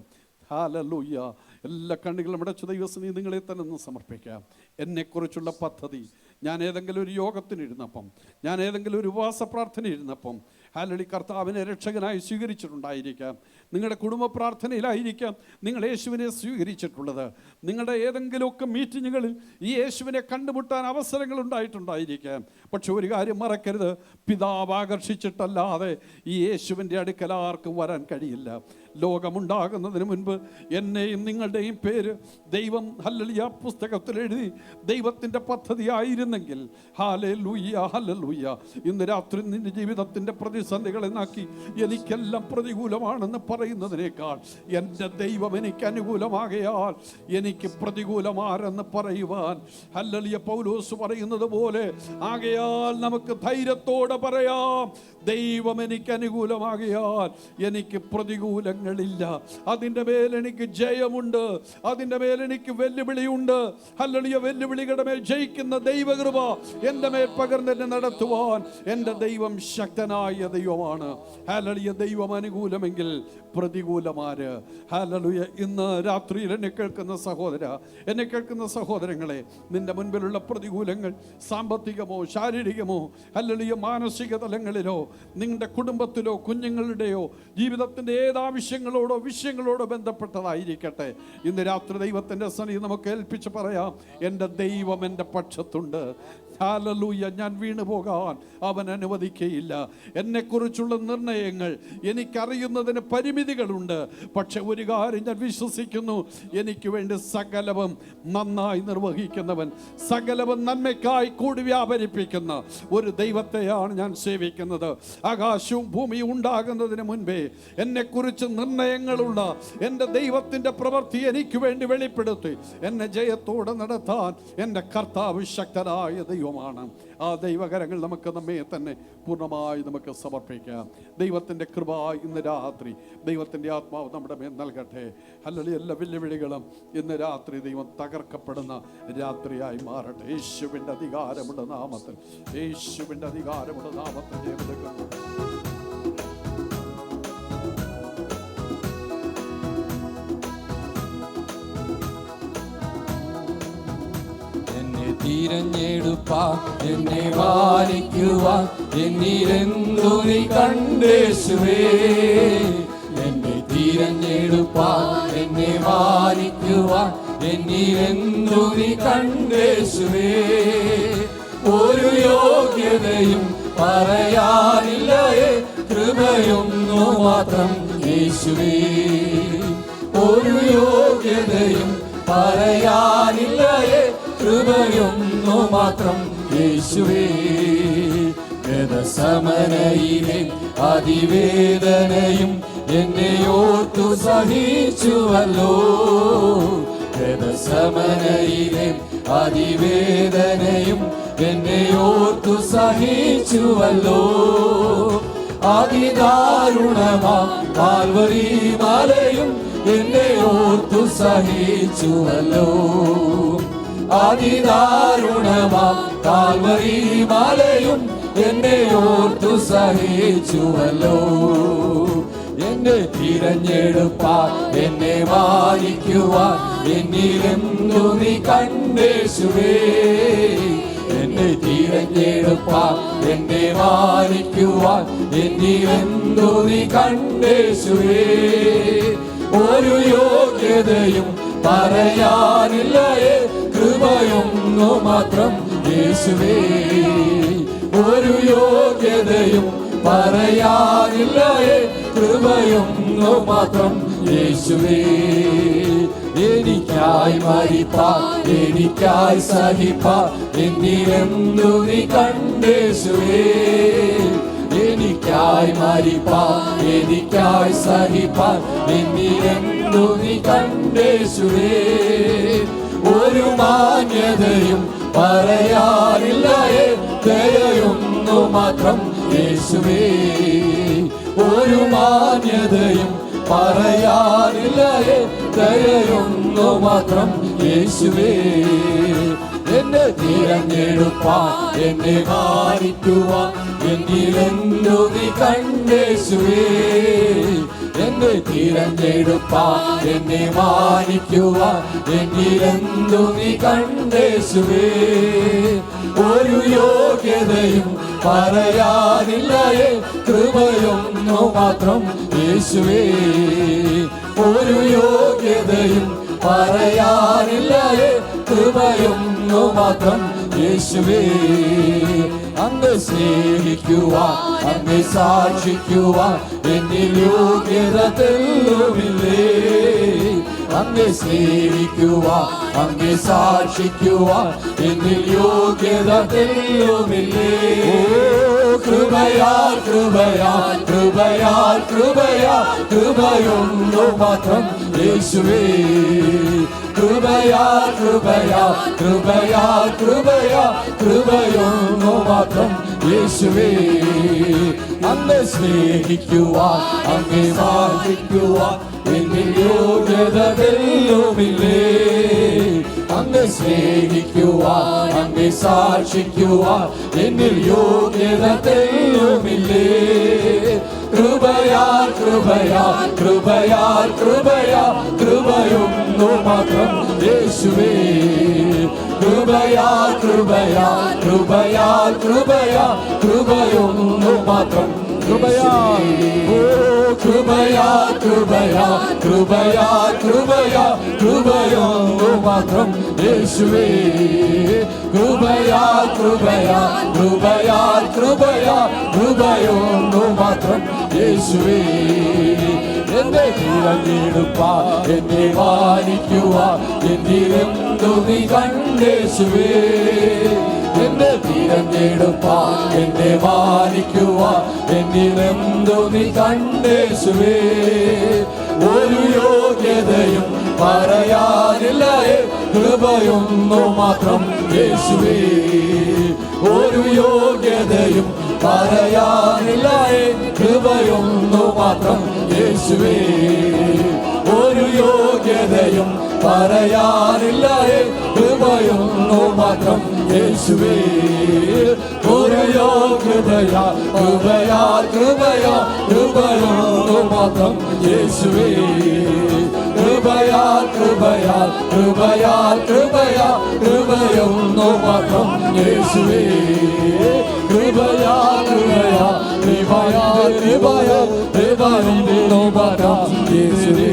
ഹല്ലേലൂയ. എല്ലാ കണ്ണുകളും അടച്ച ദൈവസന്നിധിയിൽ നിങ്ങളെ തന്നെ ഒന്ന് സമർപ്പിക്കാം. എന്നെക്കുറിച്ചുള്ള പദ്ധതി, ഞാൻ ഏതെങ്കിലും ഒരു യോഗത്തിനിരുന്നപ്പം, ഞാൻ ഏതെങ്കിലും ഒരു ഉപവാസ പ്രാർത്ഥന ഇരുന്നപ്പം, ഹല്ലേലൂയ, കർത്താവിനെ രക്ഷകനായി സ്വീകരിച്ചിട്ടുണ്ടായിരിക്കാം. നിങ്ങളുടെ കുടുംബ പ്രാർത്ഥനയിലായിരിക്കാം നിങ്ങൾ യേശുവിനെ സ്വീകരിച്ചിട്ടുള്ളത്. നിങ്ങളുടെ ഏതെങ്കിലുമൊക്കെ മീറ്റിങ്ങുകളിൽ ഈ യേശുവിനെ കണ്ടുമുട്ടാൻ അവസരങ്ങൾ ഉണ്ടായിട്ടുണ്ടായിരിക്കാം. പക്ഷെ ഒരു കാര്യം മറക്കരുത്, പിതാവ് ആകർഷിച്ചിട്ടല്ലാതെ ഈ യേശുവിൻ്റെ അടുക്കൽ ആർക്കും വരാൻ കഴിയില്ല. ലോകമുണ്ടാകുന്നതിന് മുൻപ് എന്നെയും നിങ്ങളുടെയും പേര് ദൈവം ഹല്ലേലൂയ പുസ്തകത്തിൽ എഴുതി ദൈവത്തിൻ്റെ പദ്ധതി ആയിരുന്നെങ്കിൽ, ഹല്ലേലൂയ, ഹല്ലേലൂയ, ഇന്ന് രാത്രി നിന്റെ ജീവിതത്തിൻ്റെ പ്രതിസന്ധികളെ നോക്കി എനിക്കെല്ലാം പ്രതികൂലമാണെന്ന് പറയുന്നതിനേക്കാൾ എൻ്റെ ദൈവം എനിക്ക് അനുകൂലമാകയാൽ എനിക്ക് പ്രതികൂലമാരെന്ന് പറയുവാൻ ഹല്ലേലൂയ പൗലോസ് പറയുന്നത് പോലെ ആകയാൽ നമുക്ക് ധൈര്യത്തോടെ പറയാം, ദൈവം എനിക്ക് അനുകൂലമാകയാൽ എനിക്ക് പ്രതികൂലങ്ങളില്ല. അതിൻ്റെ മേൽ എനിക്ക് ജയമുണ്ട്, അതിൻ്റെ മേൽ എനിക്ക് വെല്ലുവിളിയുണ്ട്. ഹല്ലേലൂയ വെല്ലുവിളികളുടെ മേൽ ജയിക്കുന്ന ദൈവകൃപ എൻ്റെ മേൽ പകർന്നെന്നെ നടത്തുവാൻ എൻ്റെ ദൈവം ശക്തനായ ദൈവമാണ്. ഹല്ലേലൂയ ദൈവം അനുകൂലമെങ്കിൽ പ്രതികൂലമാര്? ഹല്ലേലൂയ ഇന്ന് രാത്രിയിൽ എന്നെ കേൾക്കുന്ന സഹോദര, എന്നെ കേൾക്കുന്ന സഹോദരങ്ങളെ, നിന്റെ മുൻപിലുള്ള പ്രതികൂലങ്ങൾ സാമ്പത്തികമോ ശാരീരികമോ ഹല്ലേലൂയ മാനസിക തലങ്ങളിലോ നിങ്ങളുടെ കുടുംബത്തിലോ കുഞ്ഞുങ്ങളുടെയോ ജീവിതത്തിൻ്റെ ഏതാവശ്യങ്ങളോടോ വിഷയങ്ങളോടോ ബന്ധപ്പെട്ടതായിരിക്കട്ടെ, ഇന്ന് രാത്രി ദൈവത്തിൻ്റെ സന്നിധി നമുക്ക് ഏൽപ്പിച്ച് പറയാം, എൻ്റെ ദൈവം എൻ്റെ പക്ഷത്തുണ്ട്. ഹല്ലേലൂയ ഞാൻ വീണു പോകാൻ അവൻ അനുവദിക്കുകയില്ല. എന്നെക്കുറിച്ചുള്ള നിർണയങ്ങൾ എനിക്കറിയുന്നതിന് പരിമിതികളുണ്ട്. പക്ഷെ ഒരു കാര്യം ഞാൻ വിശ്വസിക്കുന്നു, എനിക്ക് വേണ്ടി സകലവും നന്നായി നിർവഹിക്കുന്നവൻ, സകലവും നന്മയ്ക്കായി കൂടി വ്യാപരിപ്പിക്കുന്ന ഒരു ദൈവത്തെയാണ് ഞാൻ സേവിക്കുന്നത്. ആകാശവും ഭൂമിയും ഉണ്ടാകുന്നതിന് മുൻപേ എന്നെക്കുറിച്ച് നിർണയങ്ങളുള്ള എൻ്റെ ദൈവത്തിൻ്റെ പ്രവൃത്തി എനിക്ക് വേണ്ടി വെളിപ്പെടുത്തി എന്നെ ജയത്തോടെ നടത്താൻ എൻ്റെ കർത്താവ് ശക്തനായ ദൈവമാണ്. ആ ദൈവകരങ്ങൾ നമുക്ക് നമ്മെ തന്നെ പൂർണ്ണമായി നമുക്ക് സമർപ്പിക്കാം. ദൈവത്തിൻ്റെ കൃപ ഇന്ന് രാത്രി ദൈവത്തിൻ്റെ ആത്മാവ് നമ്മുടെ മേൽ നൽകട്ടെ. അല്ലെങ്കിൽ എല്ലാ വെല്ലുവിളികളും ഇന്ന് രാത്രി ദൈവം തകർക്കപ്പെടുന്ന രാത്രിയായി മാറട്ടെ. യേശുവിൻ്റെ അധികാരമുള്ള നാമത്തിൽ, യേശുവിൻ്റെ അധികാരമുള്ള നാമത്തിൽ ദൈവം തിരഞ്ഞെടുപ്പാൻ എന്നെ മാനിക്കുവാൻ എന്നിലെന്തു നീ കണ്ടേശുവേ. എന്നെ തിരഞ്ഞെടുപ്പാൻ എന്നെ മാനിക്കുവാൻ എന്നിലെന്തു നീ കണ്ടേശുവേ. ഒരു യോഗ്യതയും പറയാനില്ലയേ, കൃപയൊന്നു മാത്രം യേശുവേ. ഒരു യോഗ്യതയും പറയാനില്ലയേ, കൃപയൊന്നു മാത്രം യേശുവേ. ഗതസമനയിലെ അതിവേദനയും എന്നെ ഓർത്തു സഹിച്ചുവല്ലോ. ഗതസമനയിലെ അതിവേദനയും എന്നെ ഓർത്തു സഹിച്ചുവല്ലോ. അതിദാരുണമാ കാൽവരി മലയും എന്നെ ഓർത്തു സഹിച്ചുവല്ലോ. അതിദാരുണമാം കാൽവരി മലയും എന്നെ ഓർത്തു സഹിച്ചുവല്ലോ. എന്നെ തിരഞ്ഞെടുപ്പാൻ എന്നെ മാനിക്കുവാൻ എന്നിലെന്തു നീ കണ്ടേശുവേ. എന്നെ തിരഞ്ഞെടുപ്പാൻ എന്നെ മാനിക്കുവാൻ എന്നിലെന്തു നീ കണ്ടേശുവേ. ഒരു യോഗ്യതയും പറയാനില്ലയേ, കൃപയൊന്നു മാത്രം യേശുവേ. ഒരു യോഗ്യതയും പറയാനില്ലയേ, കൃപയൊന്നു മാത്രം യേശുവേ. എനിക്കായി മരിപ്പാൻ എനിക്കായി സഹിപ്പാൻ എന്നിലെന്തു നീ കണ്ടേശുവേ. എനിക്കായി മരിപ്പാൻ എനിക്കായി സഹിപ്പാൻ എന്നിലെന്തു നീ കണ്ടേശുവേ. ഒരു മാന്യതയും പറയാനില്ലയേ, ദയയൊന്നു മാത്രം യേശുവേ. ഒരു മാന്യതയും പറയാനില്ലയേ, ദയയൊന്നു മാത്രം യേശുവേ. എന്നെ തിരഞ്ഞെടുപ്പാൻ എന്നെ മാനിക്കുവാൻ എന്നിലെന്തു നീ കണ്ടേശുവേ. എന്നെ തിരഞ്ഞെടുപ്പാൻ എന്നെ മാനിക്കുവാൻ എന്നിലെന്തു നീ കണ്ടേശുവേ. ഒരു യോഗ്യതയും പറയാനില്ലയേ, കൃപയൊന്നു മാത്രം യേശുവേ. ഒരു യോഗ്യതയും പറയാനില്ലയേ, കൃപയൊന്നു മാത്രം യേശുവേ. അങ്ങ് സ്നേഹിക്കുവാൻ അങ്ങ് സാക്ഷിക്കുവാൻ എന്നിൽ യോഗ്യത തെല്ലുമില്ലേ. അങ്ങേ സ്നേഹിക്കുവാൻ അങ്ങേ സാക്ഷിക്കുവാൻ എന്നിൽ യോഗ്യത തെല്ലുമില്ലേ. കൃപയാൽ കൃപയാൽ കൃപയാൽ കൃപയാൽ കൃപയൊന്നു മാത്രം യേശുവേ. കൃപയാൽ കൃപയാൽ കൃപയാൽ കൃപയാൽ കൃപയൊന്നു മാത്രം യേശുവേ. അങ്ങേ സ്നേഹിക്കുവാൻ അങ്ങേ സാക്ഷിക്കുവാൻ എന്നിൽ യോഗ്യത തെല്ലുമില്ലേ. അങ്ങേ സ്നേഹിക്കുവാൻ അങ്ങേ സാക്ഷിക്കുവാൻ എന്നിൽ യോഗ്യത തെല്ലുമില്ലേ. കൃപയാൽ കൃപയാൽ കൃപയാൽ കൃപയാൽ കൃപയൊന്നു മാത്രം യേശുവേ. കൃപയാൽ കൃപയാൽ കൃപയാൽ കൃപയാൽ കൃപയൊന്നു മാത്രം കൃപയാൽ. ഓ കൃപയാൽ കൃപയാൽ കൃപയാൽ കൃപയാൽ കൃപയൊന്നു മാത്രം യേശുവേ. കൃപയാൽ കൃപയാൽ കൃപയാൽ കൃപയാൽ കൃപയൊന്നു മാത്രം യേശുവേ. എന്നെ തിരഞ്ഞെടുപ്പാൻ എന്നെ മാനിക്കുവാൻ എന്നിലെന്തു നീ കണ്ടേശുവേ. എന്നെ തിരഞ്ഞെടുപ്പാൻ എന്നെ മാനിക്കുവാൻ എന്നിലെന്തു നീ കണ്ടേശുവേ. ഒരു യോഗ്യതയും പറയാനില്ല കൃപയൊന്നു മാത്രം യേശുവേ. ഒരു യോഗ്യതയും പറയാനില്ല കൃപയൊന്നു മാത്രം യേശുവേ. ഒരു യോഗ്യതയും പറയാനില്ല കൃപയൊന്നു മാത്രം യേശുവേ. ഒരു യോഗ്യതയാ കൃപയാ കൃപയാ കൃപയൊന്നു മാത്രം യേശുവേ. കൃപയാ കൃപയാ കൃപയാ കൃപയാ കൃപയൊന്നു മാത്രം യേശുവേ. കൃപയാ കൃപയാ കൃപയാ കൃപയാ കൃപയൊന്നു മാത്രം യേശുവേ.